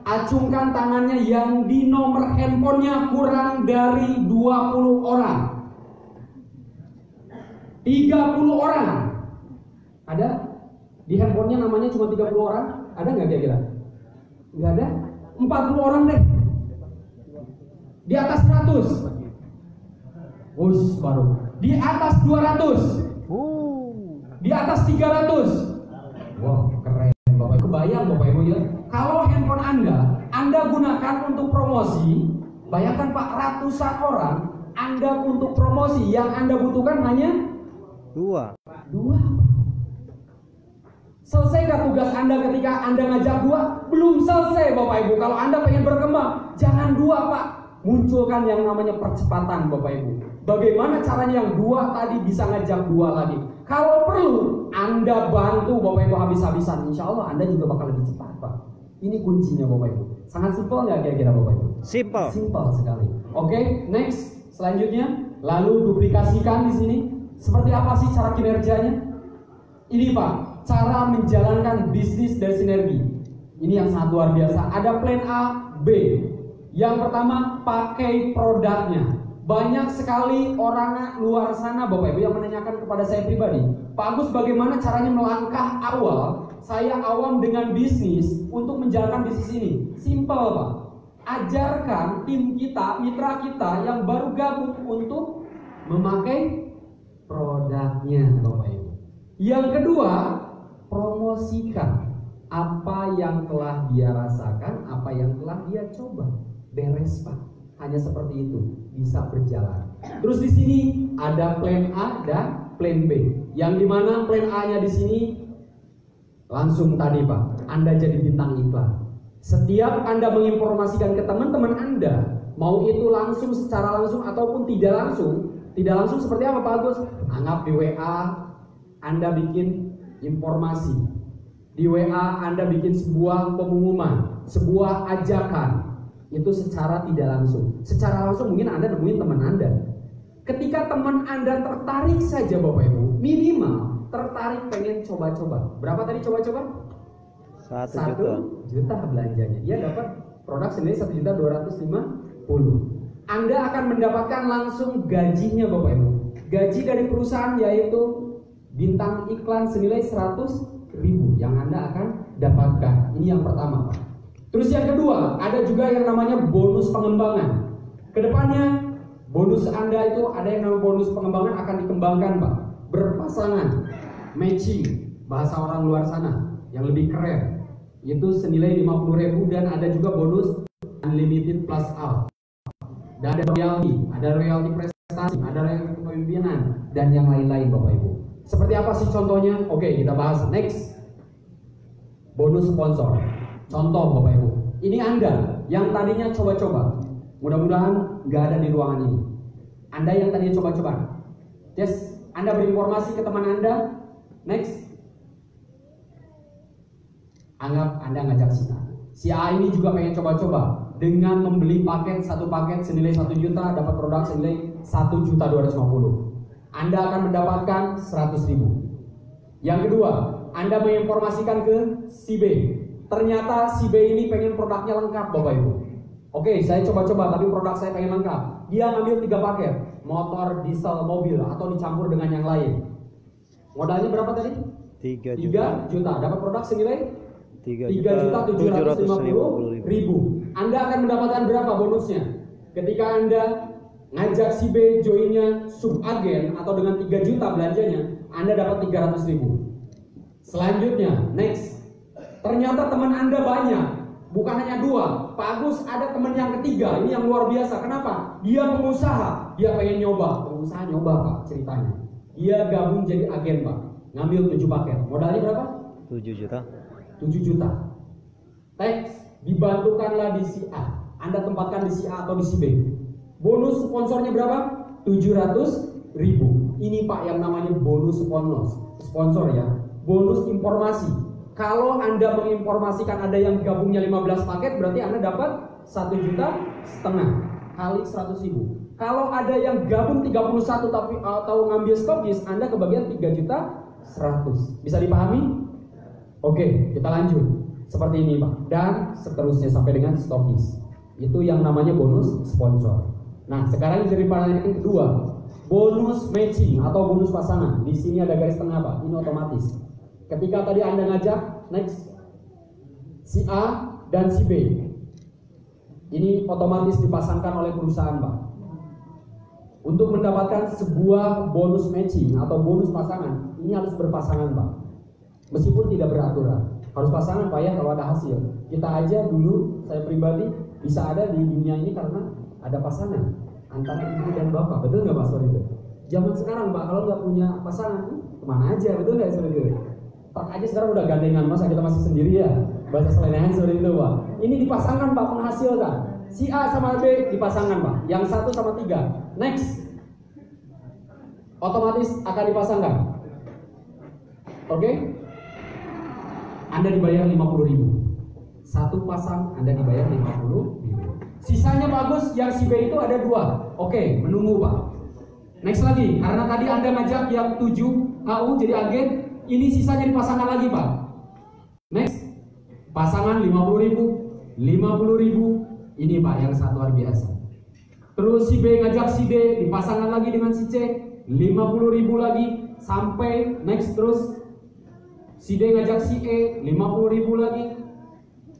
[SPEAKER 1] acungkan tangannya yang di nomor handphonenya kurang dari 20 orang. 30 orang. Ada? Di handphonenya namanya cuma 30 orang? Ada nggak kira-kira? Nggak ada? 40 orang deh. Di atas 100. Baru. Di atas 200. Di atas 300. Wow, keren Bapak. Kebayang Bapak Ibu ya. Kalau handphone Anda gunakan untuk promosi, bayangkan Pak, ratusan orang Anda untuk promosi, yang Anda butuhkan hanya 2. Selesai gak tugas Anda ketika Anda ngajak 2? Belum selesai Bapak Ibu. Kalau Anda pengen berkembang, jangan 2 Pak. Munculkan yang namanya percepatan Bapak Ibu. Bagaimana caranya yang 2 tadi bisa ngajak 2 lagi? Kalau perlu Anda bantu Bapak Ibu habis-habisan, insya Allah Anda juga bakal lebih cepat Pak. Ini kuncinya Bapak Ibu. Sangat simpel nggak kira-kira Bapak Ibu? Simpel sekali. Oke, next. Selanjutnya, lalu duplikasikan di sini. Seperti apa sih cara kinerjanya? Ini Pak, cara menjalankan bisnis dan sinergi. Ini yang sangat luar biasa. Ada plan A, B. Yang pertama, pakai produknya. Banyak sekali orang luar sana Bapak Ibu yang menanyakan kepada saya pribadi, Pak Agus bagaimana caranya melangkah awal? Saya awam dengan bisnis untuk menjalankan bisnis ini. Simple Pak. Ajarkan tim kita, mitra kita yang baru gabung untuk memakai produknya Bapak Ibu. Yang kedua, promosikan apa yang telah dia rasakan, apa yang telah dia coba. Beres Pak. Hanya seperti itu bisa berjalan. Terus di sini ada plan A dan plan B. Yang dimana plan A-nya di sini langsung tadi Pak, Anda jadi bintang iklan. Setiap Anda menginformasikan ke teman-teman Anda, mau itu langsung secara langsung ataupun tidak langsung seperti apa Pak Agus? Anggap di WA Anda bikin informasi. Di WA Anda bikin sebuah pengumuman, sebuah ajakan. Itu secara tidak langsung. Secara langsung mungkin Anda nemuin teman Anda. Ketika teman Anda tertarik saja Bapak Ibu, minimal tertarik pengen coba-coba. Berapa tadi coba-coba? 1 juta belanjanya. Dia dapat produk sendiri 1.250.000. Anda akan mendapatkan langsung gajinya Bapak Ibu. Gaji dari perusahaan yaitu bintang iklan senilai 100.000 yang Anda akan dapatkan. Ini yang pertama Pak. Terus yang kedua, ada juga yang namanya bonus pengembangan. Kedepannya, bonus Anda itu ada yang namanya bonus pengembangan akan dikembangkan Pak. Berpasangan, matching, bahasa orang luar sana yang lebih keren. Itu senilai 50.000 dan ada juga bonus unlimited plus out. Dan ada royalty prestasi, ada royalty kepemimpinan, dan yang lain-lain Bapak Ibu. Seperti apa sih contohnya? Oke, kita bahas next. Bonus sponsor. Contoh Bapak Ibu, ini Anda yang tadinya coba-coba. Mudah-mudahan nggak ada di ruangan ini. Anda yang tadi coba-coba. Yes, Anda berinformasi ke teman Anda. Next. Anggap Anda ngajak si A. Si A ini juga pengen coba-coba dengan membeli satu paket senilai 1 juta, dapat produk senilai 1.250.000. Anda akan mendapatkan 100.000. Yang kedua, Anda menginformasikan ke si B. Ternyata si B ini pengen produknya lengkap, Bapak Ibu. Oke, saya coba-coba tapi produk saya pengen lengkap. Dia ngambil 3 paket, motor, diesel, mobil, atau dicampur dengan yang lain. Modalnya berapa tadi?
[SPEAKER 2] 3
[SPEAKER 1] juta. Dapat produk senilai
[SPEAKER 2] 3.750.000.
[SPEAKER 1] Anda akan mendapatkan berapa bonusnya? Ketika Anda ngajak si B joinnya subagen atau dengan 3 juta belanjanya, Anda dapat 300.000. Selanjutnya, next. Ternyata teman Anda banyak, bukan hanya 2. Pak Agus ada teman yang ketiga, ini yang luar biasa. Kenapa? Dia pengusaha, dia pengen nyoba. Pengusaha nyoba, Pak, ceritanya. Dia gabung jadi agen, Pak. Ngambil 7 paket. Modalnya berapa?
[SPEAKER 2] 7 juta.
[SPEAKER 1] 7 juta. Teks, dibantukanlah di si A. Anda tempatkan di si A atau di si B. Bonus sponsornya berapa? 700.000. Ini Pak yang namanya bonus sponsor ya. Bonus informasi. Kalau Anda menginformasikan ada yang gabungnya 15 paket, berarti Anda dapat 1,5 juta kali 100.000. Kalau ada yang gabung 31 tapi atau ngambil stokis, Anda kebagian 3.100.000. Bisa dipahami? Oke, kita lanjut. Seperti ini Pak. Dan seterusnya sampai dengan stokis. Itu yang namanya bonus sponsor. Nah, sekarang jadi pertanyaan yang kedua. Bonus matching atau bonus pasangan. Di sini ada garis tengah Pak. Ini otomatis. Ketika tadi Anda ngajak, next, si A dan si B. Ini otomatis dipasangkan oleh perusahaan Pak. Untuk mendapatkan sebuah bonus matching atau bonus pasangan, ini harus berpasangan Pak. Meskipun tidak beraturan, harus pasangan Pak ya kalau ada hasil. Kita aja dulu, saya pribadi bisa ada di dunia ini karena ada pasangan antara ibu dan bapak. Betul nggak Pak Sor itu? Zaman sekarang Pak kalau nggak punya pasangan, kemana aja? Betul nggak seperti itu? Tak aja sekarang udah gandengan, masa kita masih sendiri ya? Bahasa selenehan seperti itu Pak. Ini dipasangkan Pak, menghasilkan. Si A sama B dipasangkan Pak. Yang 1 sama 3. Next. Otomatis akan dipasangkan. Oke? Anda dibayar 50.000. Satu pasang Anda dibayar 50.000. Sisanya bagus, yang si B itu ada 2. Oke, menunggu Pak. Next lagi, karena tadi Anda ngajak yang 7 KU jadi agen, ini sisanya dipasangkan lagi Pak. Next, pasangan 50.000, 50.000. Ini Pak yang sangat luar biasa. Terus si B ngajak si D, dipasangkan lagi dengan si C, 50.000 lagi, sampai next terus. Si D ngajak si E, 50.000 lagi,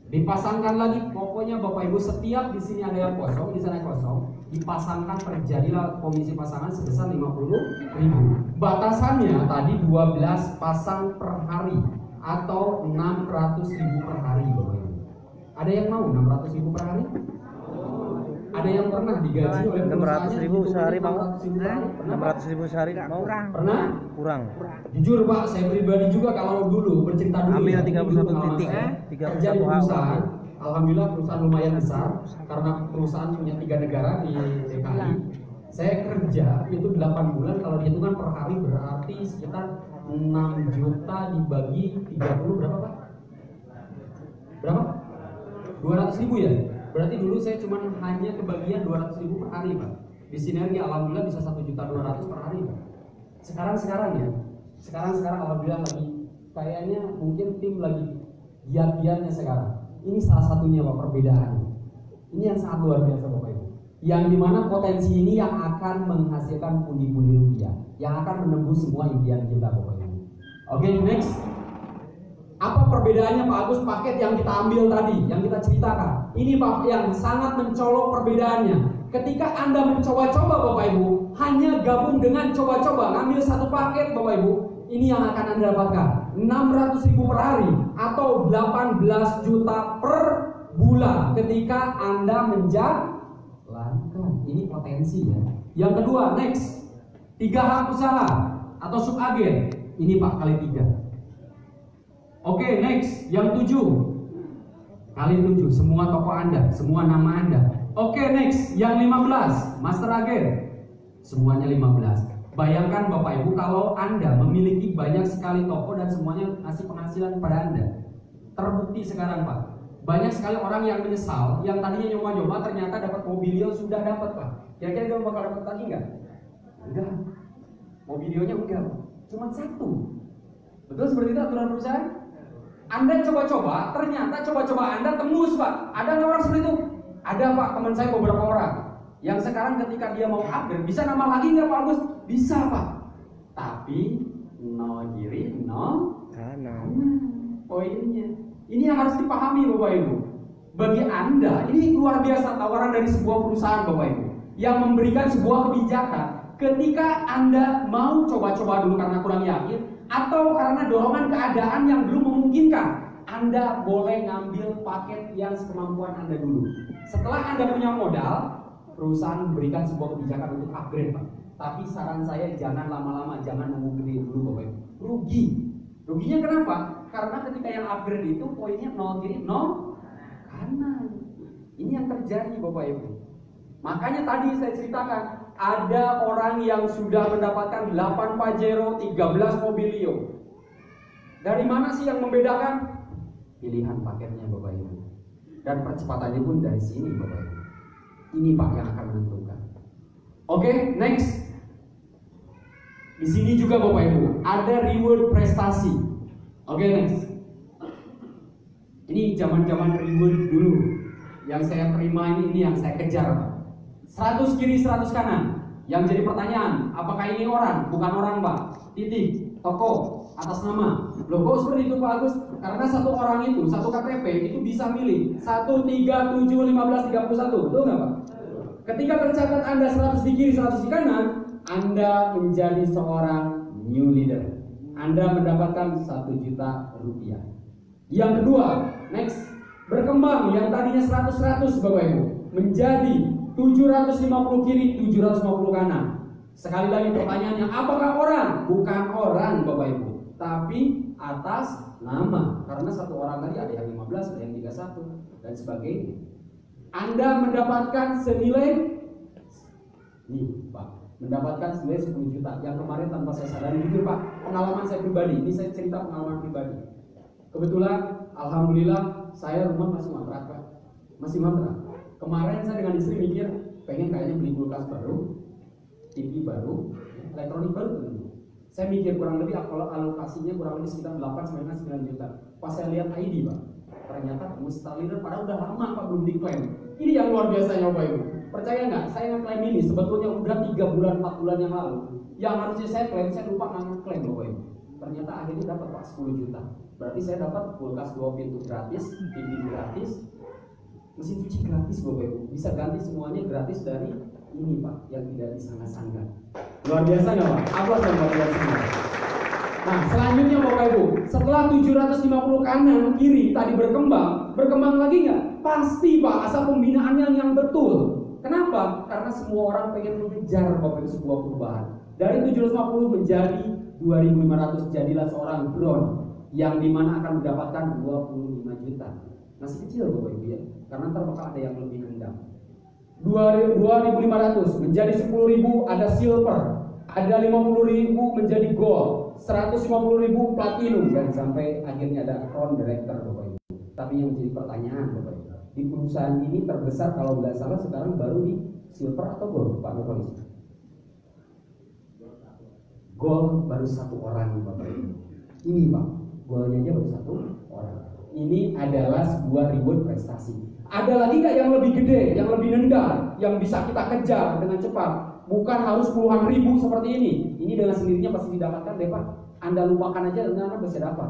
[SPEAKER 1] dipasangkan lagi. Pokoknya Bapak Ibu setiap di sini ada yang kosong, di sana kosong, dipasangkan terjadilah komisi pasangan sebesar 50.000. Batasannya tadi 12 pasang per hari atau 600.000 per hari Bapak Ibu. Ada yang mau 600.000 per hari? Ada yang pernah digaji oleh perusahaannya
[SPEAKER 2] 600.000 sehari mau?
[SPEAKER 1] 600.000
[SPEAKER 2] sehari mau?
[SPEAKER 1] Pernah?
[SPEAKER 2] Kurang.
[SPEAKER 1] Jujur Pak, saya pribadi juga kalau dulu bercerita dulu.
[SPEAKER 2] Ambil
[SPEAKER 1] ya,
[SPEAKER 2] 31 titik,
[SPEAKER 1] kerja di perusahaan. Alhamdulillah perusahaan lumayan besar karena perusahaan punya 3 negara di DKI. Saya kerja itu 8 bulan, kalau dihitungan per hari berarti sekitar 6 juta dibagi 30 berapa Pak? Berapa? 200.000 ya? Berarti dulu saya cuma hanya kebagian 200.000 per hari Pak. Di Sinergi alhamdulillah bisa 1.200.000 per hari Pak. Sekarang ya. Sekarang alhamdulillah lagi kayaknya mungkin tim lagi giat-giatnya sekarang. Ini salah satunya Pak perbedaannya. Ini yang sangat luar biasa Bapak Ibu. Yang dimana potensi ini yang akan menghasilkan pundi-pundi rupiah, yang akan menembus semua impian kita Bapak Ibu. Oke, next. Apa perbedaannya Pak Agus paket yang kita ambil tadi, yang kita ceritakan? Ini Pak yang sangat mencolok perbedaannya. Ketika Anda mencoba-coba Bapak Ibu, hanya gabung dengan coba-coba, ngambil satu paket Bapak Ibu, ini yang akan Anda dapatkan 600.000 per hari atau 18 juta per bulan ketika Anda menjalankan. Ini potensi ya. Yang kedua, next. 3 hak usaha atau subagen. Ini Pak kali 3. Oke, next. Yang 7 kali 7, semua toko Anda, semua nama Anda. Oke, next, yang 15, master agen. Semuanya 15. Bayangkan Bapak Ibu kalau Anda memiliki banyak sekali toko dan semuanya ngasih penghasilan kepada Anda. Terbukti sekarang Pak, banyak sekali orang yang menyesal, yang tadinya nyoba-nyoba ternyata dapat mobilio sudah dapat Pak. Kira-kira dia bakal dapat lagi nggak? Enggak. Mobilionya enggak, cuma satu. Betul seperti itu aturan perusahaan? Anda coba-coba, ternyata coba-coba Anda tembus Pak. Ada nggak orang seperti itu? Ada Pak, teman saya beberapa orang yang sekarang ketika dia mau upgrade bisa nambah lagi nggak Pak Agus? Bisa Pak. Tapi no kiri, no
[SPEAKER 2] kanan.
[SPEAKER 1] Poinnya. Ini yang harus dipahami Bapak Ibu. Bagi Anda, ini luar biasa tawaran dari sebuah perusahaan Bapak Ibu yang memberikan sebuah kebijakan. Ketika Anda mau coba-coba dulu karena kurang yakin atau karena dorongan keadaan yang belum memungkinkan, Anda boleh ngambil paket yang sekemampuan Anda dulu. Setelah Anda punya modal, perusahaan memberikan sebuah kebijakan untuk upgrade Pak. Tapi saran saya jangan lama-lama, jangan nunggu gede dulu Bapak Ibu. Rugi. Ruginya kenapa? Karena ketika yang upgrade itu poinnya 0 kiri, 0 kanan. Ini yang terjadi Bapak Ibu. Makanya tadi saya ceritakan, ada orang yang sudah mendapatkan 8 Pajero, 13 Mobilio. Dari mana sih yang membedakan? Pilihan paketnya Bapak Ibu. Dan percepatannya pun dari sini Bapak Ibu. Ini Pak yang akan menentukan. Oke, next. Di sini juga Bapak Ibu ada reward prestasi. Oke, next. Ini zaman-zaman reward dulu. Yang saya terima ini yang saya kejar Pak. 100 kiri 100 kanan. Yang jadi pertanyaan, apakah ini orang? Bukan orang Pak. Titik, toko, atas nama. Loh kok seperti itu Pak Agus? Karena satu orang itu, satu KTP itu bisa milih 1, 3, 7, 15, 31. Betul nggak Pak? Ketika tercatat Anda 100 di kiri 100 di kanan, Anda menjadi seorang new leader. Anda mendapatkan 1 juta rupiah. Yang kedua, next, berkembang yang tadinya 100-100 Bapak Ibu menjadi 750 kiri 750 kanan. Sekali lagi pertanyaannya, apakah orang? Bukan orang Bapak Ibu, tapi atas nama. Karena satu orang tadi ada yang 15, ada yang 31 dan sebagainya. Anda mendapatkan senilai nih Pak, mendapatkan senilai 10 juta. Yang kemarin tanpa saya sadari, jujur Pak, pengalaman saya pribadi. Ini saya cerita pengalaman pribadi. Kebetulan, alhamdulillah, saya rumah masih ngontrak Pak, masih ngontrak. Kemarin saya dengan istri mikir, pengen kayaknya beli kulkas baru, TV baru, elektronik baru tentu. Saya mikir kurang lebih kalau alokasinya kurang lebih sekitar 8-9 juta. Pas saya lihat ID Pak, ternyata installer padahal udah lama Pak belum diklaim. Ini yang luar biasa Bapak Ibu. Percaya nggak? Saya ngeklaim ini sebetulnya udah 3 bulan 4 bulan yang lalu. Yang harusnya saya klaim, saya lupa ngeklaim Bapak Ibu. Ternyata akhirnya dapat Pak 10 juta. Berarti saya dapat kulkas 2 pintu gratis, TV gratis, mesin cuci gratis Bapak Ibu. Bisa ganti semuanya gratis dari ini Pak yang tidak disangka-sangka. Luar biasa nggak Pak? Apa yang luar biasa? Nah selanjutnya Bapak Ibu, setelah 750 kanan kiri tadi berkembang lagi nggak? Pasti Pak, asal pembinaannya yang betul. Kenapa? Karena semua orang pengen mengejar Bapak Ibu sebuah perubahan. Dari 750 menjadi 2.500, jadilah seorang drone yang dimana akan mendapatkan 25 juta. Masih kecil Bapak Ibu ya, karena ntar bakal ada yang lebih rendah. 2.500 menjadi 10.000 ada silver, ada 50.000 menjadi gold, 150.000 platinum, dan sampai akhirnya ada crown director Bapak Ibu. Tapi yang jadi pertanyaan Bapak Ibu, di perusahaan ini terbesar kalau nggak salah sekarang baru di silver atau gold Pak Nurholis? Gold baru 1 orang Bapak Ibu. Ini Pak, goldnya aja baru 1 orang. Ini adalah sebuah reward prestasi. Ada lagi nggak yang lebih gede, yang lebih nendang, yang bisa kita kejar dengan cepat? Bukan harus puluhan ribu seperti ini. Ini dengan sendirinya pasti didapatkan deh Pak. Anda lupakan aja dengan Anda bisa dapat.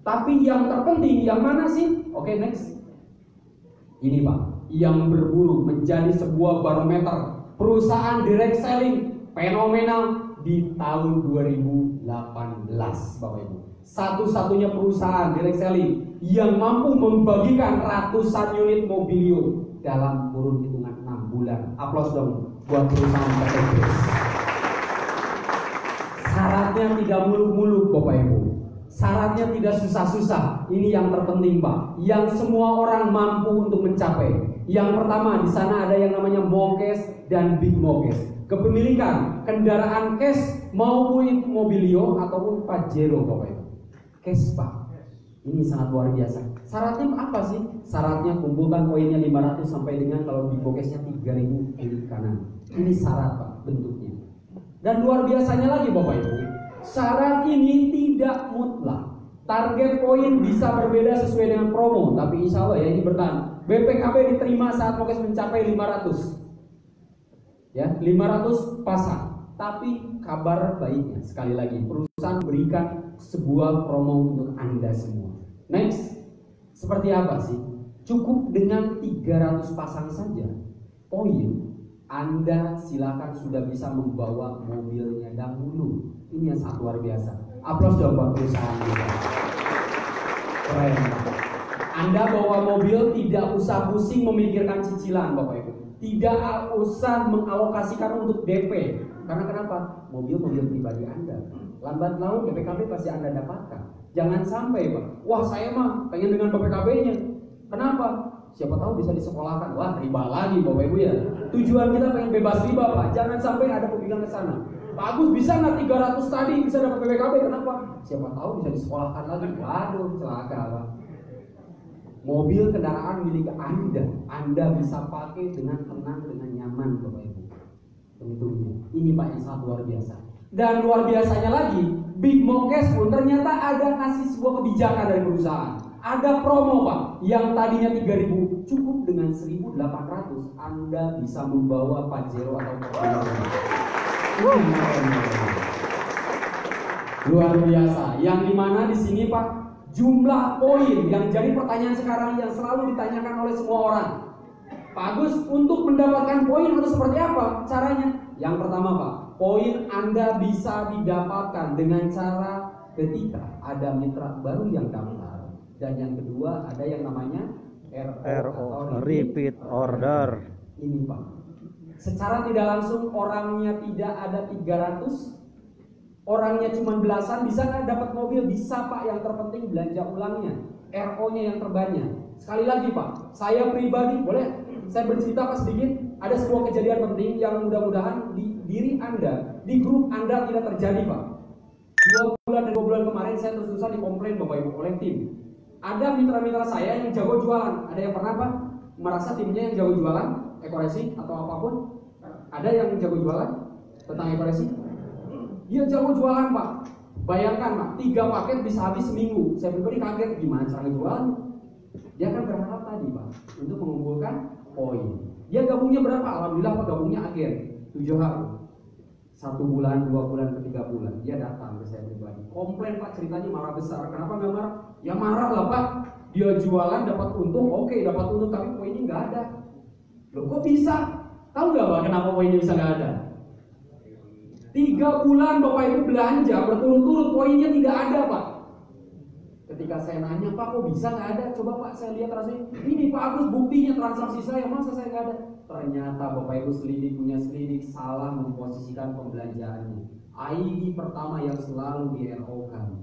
[SPEAKER 1] Tapi yang terpenting, yang mana sih? Oke, next. Ini Pak, yang berburu menjadi sebuah barometer perusahaan direct selling fenomenal di tahun 2018 Bapak Ibu. Satu-satunya perusahaan direct selling yang mampu membagikan ratusan unit mobilio dalam kurun hitungan 6 bulan. Aplaus dong buat perusahaan PT Grace. Syaratnya tidak muluk-muluk Bapak Ibu. Syaratnya tidak susah-susah. Ini yang terpenting Pak, yang semua orang mampu untuk mencapai. Yang pertama, di sana ada yang namanya Mokes dan Big Mokes. Kepemilikan kendaraan cash maupun mobilio ataupun Pajero Bapak Ibu. Cash Pak. Ini sangat luar biasa. Syaratnya apa sih? Syaratnya kumpulkan poinnya 500 sampai dengan kalau Big Mokesnya 3000 kiri kanan. Ini syarat Pak bentuknya. Dan luar biasanya lagi Bapak Ibu, syarat ini tidak mutlak. Target poin bisa berbeda sesuai dengan promo, tapi insya Allah ya ini bertahan. BPKB diterima saat Mokes mencapai 500. Ya, 500 pasang. Tapi kabar baiknya sekali lagi perusahaan berikan sebuah promo untuk Anda semua. Next, seperti apa sih? Cukup dengan 300 pasang saja poin, Anda silakan sudah bisa membawa mobilnya dahulu. Ini yang sangat luar biasa. Aplaus dong buat perusahaan kita. Keren. Anda bawa mobil tidak usah pusing memikirkan cicilan Bapak Ibu. Tidak usah mengalokasikan untuk DP. Karena kenapa? Mobil-mobil pribadi Anda. Lambat laun BPKB pasti Anda dapatkan. Jangan sampai Pak, wah saya mah pengen dengan BPKB-nya. Kenapa? Siapa tahu bisa disekolahkan. Wah riba lagi Bapak Ibu ya. Tujuan kita pengen bebas riba Pak. Jangan sampai ada pemikiran ke sana. Pak Agus bisa nggak 300 tadi bisa dapat BPKB? Kenapa? Siapa tahu bisa disekolahkan lagi. Waduh celaka Pak. Mobil kendaraan milik Anda bisa pakai dengan tenang, dengan nyaman Bapak Ibu. Tentunya. Ini Pak yang sangat luar biasa. Dan luar biasanya lagi, Big Mokes pun ternyata ada kasih sebuah kebijakan dari perusahaan. Ada promo Pak, yang tadinya 3.000 cukup dengan 1.800 Anda bisa membawa Pajero atau Pajero. Luar biasa. Yang dimana di sini Pak, jumlah poin yang jadi pertanyaan sekarang yang selalu ditanyakan oleh semua orang. Pak Agus, untuk mendapatkan poin harus seperti apa caranya? Yang pertama Pak, poin Anda bisa didapatkan dengan cara ketika ada mitra baru yang daftar. Dan yang kedua ada yang namanya RO,
[SPEAKER 2] repeat order.
[SPEAKER 1] Ini Pak, secara tidak langsung orangnya tidak ada 300, orangnya cuma belasan, bisa nggak dapat mobil? Bisa Pak, yang terpenting belanja ulangnya, RO-nya yang terbanyak. Sekali lagi Pak, saya pribadi, boleh saya bercerita Pak sedikit? Ada sebuah kejadian penting yang mudah-mudahan di diri Anda, di grup Anda tidak terjadi Pak. 2 bulan kemarin saya terus-terusan dikomplain Bapak Ibu oleh tim. Ada mitra-mitra saya yang jago jualan. Ada yang pernah Pak merasa timnya yang jago jualan ekoresi atau apapun? Ada yang jago jualan tentang ekoresi? Dia jago jualan Pak. Bayangkan Pak, 3 paket bisa habis seminggu. Saya pribadi kaget gimana cara jualan. Dia kan berharap tadi Pak untuk mengumpulkan poin. Dia gabungnya berapa? Alhamdulillah Pak gabungnya akhir 7 hari. 1 bulan, 2 bulan, 3 bulan. Dia datang ke saya pribadi. Komplain Pak, ceritanya marah besar. Kenapa nggak marah? Ya marah lah Pak. Dia jualan dapat untung, oke dapat untung tapi poinnya nggak ada. Loh kok bisa? Tahu nggak Pak kenapa poinnya bisa nggak ada? 3 bulan Bapak Ibu belanja berturut-turut poinnya tidak ada Pak. Ketika saya nanya, Pak kok bisa nggak ada? Coba Pak saya lihat rasanya. Ini Pak Agus buktinya transaksi saya, masa saya nggak ada? Ternyata Bapak Ibu punya selidik salah memposisikan pembelanjaannya. ID pertama yang selalu di RO kan.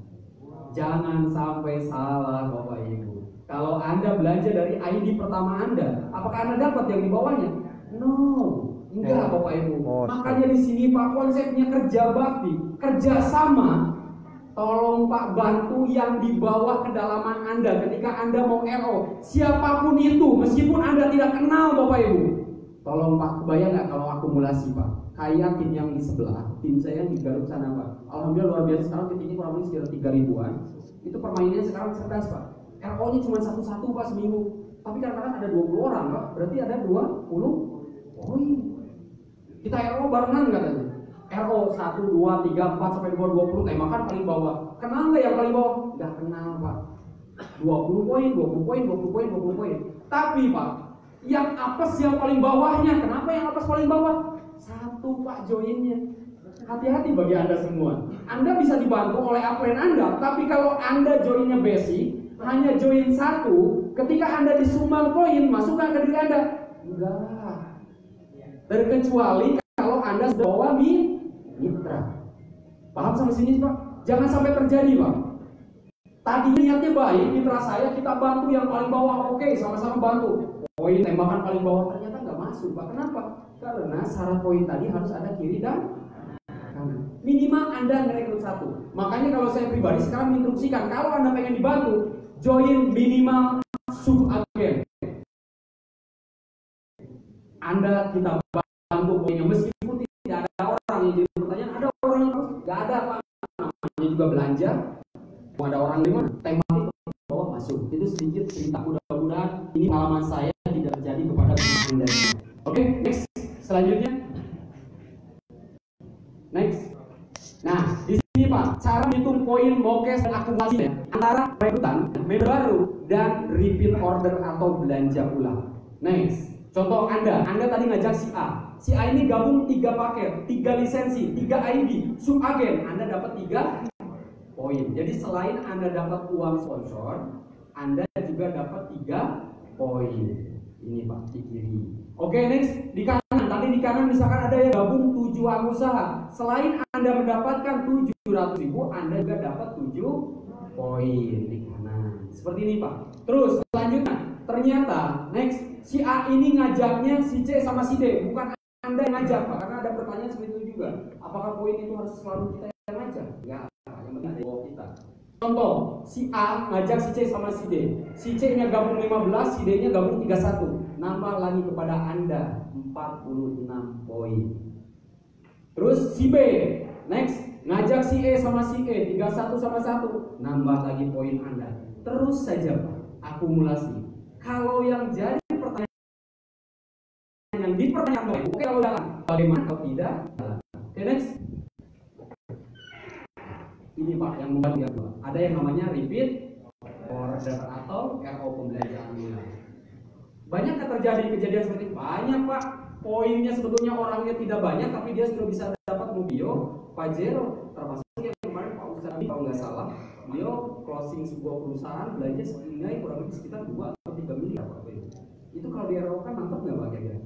[SPEAKER 1] Jangan sampai salah Bapak Ibu. Kalau Anda belanja dari ID pertama Anda, apakah Anda dapat yang di bawahnya? No, enggak Bapak Ibu. Makanya di sini Pak konsepnya kerja bakti, kerja sama. Tolong Pak bantu yang di bawah kedalaman Anda ketika Anda mau RO. Siapapun itu, meskipun Anda tidak kenal Bapak Ibu. Tolong Pak, kebayang nggak kalau akumulasi Pak? Kayak tim yang di sebelah, tim saya yang di Garut sana Pak. Alhamdulillah luar biasa, sekarang titiknya kurang lebih sekitar 3.000-an. Itu permainannya sekarang cerdas Pak. RO-nya cuma satu-satu Pak seminggu. Tapi kadang-kadang ada 20 orang Pak, berarti ada 20 poin. Kita RO barengan katanya. RO 1, 2, 3, 4 sampai 20 tembakan paling bawah. Kenal nggak yang paling bawah? Nggak kenal Pak. 20 poin, 20 poin, 20 poin, 20 poin. Tapi Pak, yang apes yang paling bawahnya. Kenapa yang apes paling bawah? 1 Pak joinnya. Hati-hati bagi Anda semua. Anda bisa dibantu oleh upline Anda, tapi kalau Anda joinnya basic, hanya join 1, ketika Anda disumbang poin, masuk nggak ke diri Anda? Enggak. Terkecuali kalau Anda sudah bawa mitra. Paham sampai sini Pak? Jangan sampai terjadi Pak. Tadi niatnya baik, mitra saya kita bantu yang paling bawah, oke, sama-sama bantu. poin tembakan paling bawah ternyata nggak masuk Pak. Kenapa? Karena syarat poin tadi harus ada kiri dan kanan. Minimal Anda ngerekrut satu. Makanya kalau saya pribadi sekarang menginstruksikan, kalau Anda pengen dibantu, join minimal subagen. Anda kita bantu poinnya meskipun tidak ada orang yang jadi pertanyaan, ada orang yang nggak ada Pak, namanya juga belanja, mau ada orang di mana, tematik bawah masuk. Itu sedikit cerita, mudah-mudahan ini pengalaman saya tidak terjadi kepada Anda. Oke, next, selanjutnya, next. Nah, di sini Pak, cara menghitung poin mokes dan akumulasinya antara rekrutan, member baru, dan repeat order atau belanja ulang. Next. Contoh Anda tadi ngajak si A. Si A ini gabung 3 paket, 3 lisensi, 3 ID, subagen. Anda dapat 3 poin. Jadi selain Anda dapat uang sponsor, Anda juga dapat 3 poin. Ini Pak, di kiri. Oke, next. Di kanan. Tadi di kanan misalkan ada yang gabung 7 usaha. Selain Anda mendapatkan 700.000, Anda juga dapat 7 poin di kanan. Seperti ini Pak. Terus selanjutnya, ternyata next, si A ini ngajaknya si C sama si D, bukan Anda yang ngajak Pak, karena ada pertanyaan seperti itu juga. Apakah poin itu harus selalu kita yang ngajak? Enggak, yang penting ada bawah kita. Contoh, si A ngajak si C sama si D. Si C-nya gabung 15, si D-nya gabung 31. Nambah lagi kepada Anda 46 poin. Terus si B, next, ngajak si E sama si E 31 sama 1. Nambah lagi poin Anda. Terus saja Pak, akumulasi. Kalau yang jadi pertanyaan yang dipertanyakan, oke kalau jalan, bagaimana kalau tidak? Oke, next. Ini Pak yang membuat dia buat. Ada yang namanya repeat order atau RO pembelanjaan ulang. Banyak terjadi kejadian seperti itu. Banyak Pak. Poinnya sebetulnya orangnya tidak banyak, tapi dia sudah bisa dapat Mobio, Pajero, termasuk yang kemarin Pak Ustadz kalau nggak salah, beliau closing sebuah perusahaan belanja senilai kurang lebih sekitar 2 atau 3 miliar Pak. Itu kalau di-RO-kan mantap nggak Pak kira-kira?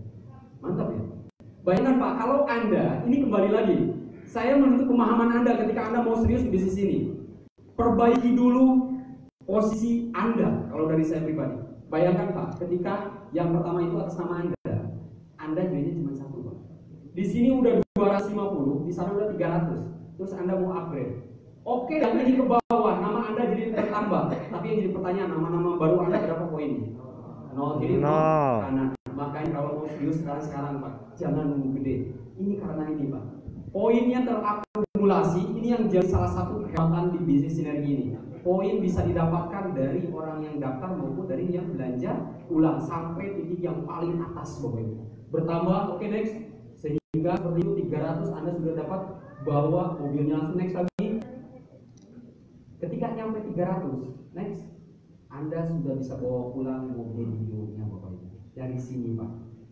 [SPEAKER 1] Mantap ya. Bayangkan Pak, kalau Anda, ini kembali lagi, saya menuntut pemahaman Anda ketika Anda mau serius di bisnis ini. Perbaiki dulu posisi Anda kalau dari saya pribadi. Bayangkan Pak, ketika yang pertama itu atas nama Anda joinnya cuma 1 Pak. Di sini udah 250, di sana udah 300. Terus Anda mau upgrade. Oke, yang ini ke bawah, nama Anda jadi bertambah. Tapi yang jadi pertanyaan, nama-nama baru Anda berapa poinnya? 0, jadi 0. Karena makanya kalau mau serius sekarang Pak, jangan nunggu gede. Ini karena ini Pak, poinnya terakumulasi. Ini yang jadi salah satu kehebatan di bisnis sinergi ini. Poin bisa didapatkan dari orang yang daftar maupun dari yang belanja ulang sampai titik yang paling atas Bapak Ibu. Bertambah, oke next. Sehingga seperti itu 300 Anda sudah dapat bawa mobilnya langsung. Next lagi. Ketika nyampe 300, next, Anda sudah bisa bawa pulang mobil hidupnya Bapak Ibu. Dari sini Pak,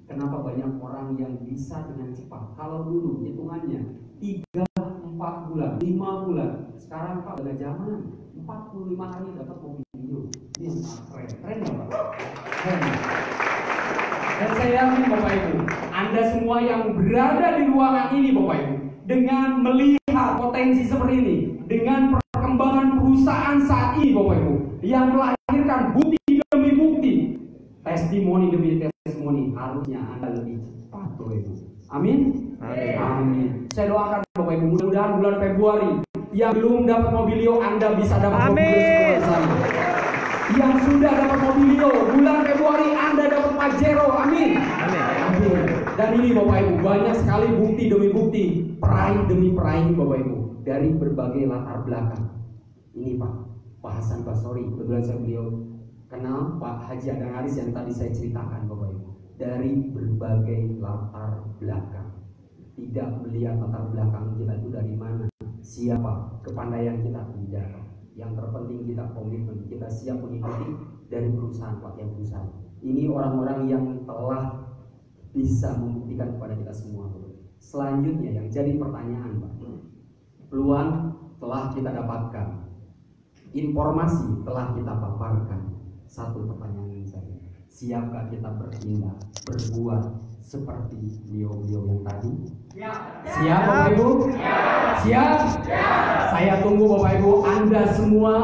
[SPEAKER 1] kenapa banyak orang yang bisa dengan cepat? Kalau dulu hitungannya 3, 4 bulan, 5 bulan. Sekarang Pak udah zaman 45 hari dapat mobil hidup. Ini keren ya Pak? Keren. Dan saya yakin Bapak Ibu, Anda semua yang berada di ruangan ini Bapak Ibu, dengan melihat potensi seperti ini, dengan perkembangan perusahaan saat ini Bapak Ibu, yang melahirkan bukti demi bukti, testimoni demi testimoni, harusnya Anda lebih cepat Bapak Ibu. Amin? Amin. Amin. Saya doakan Bapak Ibu, mudah-mudahan bulan Februari yang belum dapat mobilio, Anda bisa dapat mobilio saya. Yang sudah dapat mobilio, bulan Februari Anda dapat Pajero. Amin. Amin. Amin. Dan ini Bapak Ibu, banyak sekali bukti demi bukti, peraih demi peraih Bapak Ibu, dari berbagai latar belakang. Ini Pak Hasan Basori, kebetulan saya beliau kenal, Pak Haji Adang Aris yang tadi saya ceritakan Bapak Ibu, dari berbagai latar belakang. Tidak melihat latar belakang kita itu dari mana, siapa, kepandaian kita tidak. Yang terpenting kita komitmen, kita siap mengikuti dari perusahaan pelatihan perusahaan. Ini orang-orang yang telah bisa membuktikan kepada kita semua. Selanjutnya yang jadi pertanyaan Pak, peluang telah kita dapatkan, informasi telah kita paparkan. Satu pertanyaan saja, siapkah kita bertindak, berbuat seperti beliau-beliau yang tadi? Siap Bapak Ibu? Siap? Saya tunggu Bapak Ibu, Anda semua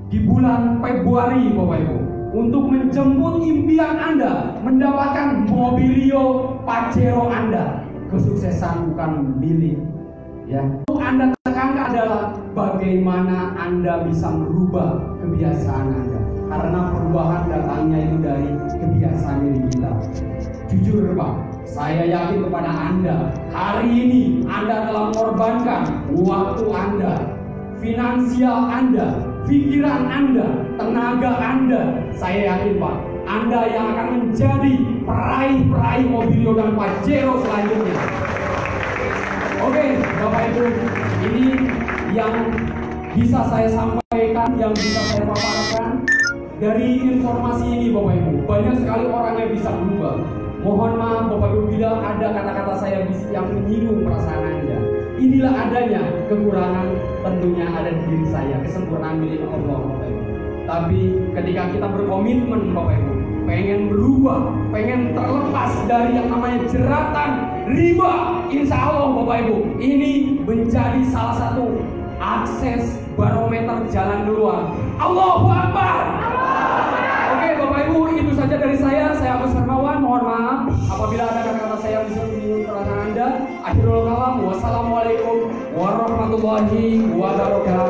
[SPEAKER 1] di bulan Februari Bapak Ibu, untuk menjemput impian Anda mendapatkan mobilio Pajero Anda. Kesuksesan bukan milik, ya. Untuk Anda tekankan adalah bagaimana Anda bisa merubah kebiasaan Anda, karena perubahan datangnya itu dari kebiasaan diri kita. Jujur Pak, saya yakin kepada Anda, hari ini Anda telah mengorbankan waktu Anda, finansial Anda, pikiran Anda, tenaga Anda. Saya yakin Pak, Anda yang akan menjadi peraih mobilio dan Pajero selanjutnya. Oke, Bapak Ibu, ini yang bisa saya sampaikan, yang bisa saya paparkan. Dari informasi ini Bapak Ibu, banyak sekali orang yang bisa berubah. Mohon maaf Bapak Ibu bila ada kata-kata saya yang menyinggung perasaan Anda. Inilah adanya kekurangan, tentunya ada di diri saya, kesempurnaan milik Allah Bapak Ibu. Tapi ketika kita berkomitmen Bapak Ibu, pengen berubah, pengen terlepas dari yang namanya jeratan riba, insya Allah Bapak Ibu, ini menjadi salah satu akses barometer jalan keluar. Allahu Akbar. Oke Bapak Ibu, itu saja dari saya. Saya Agus Hermawan, mohon maaf apabila ada kata-kata saya yang bisa menyinggung perasaan Anda. Akhirul kalam, wassalamualaikum warahmatullahi wabarakatuh.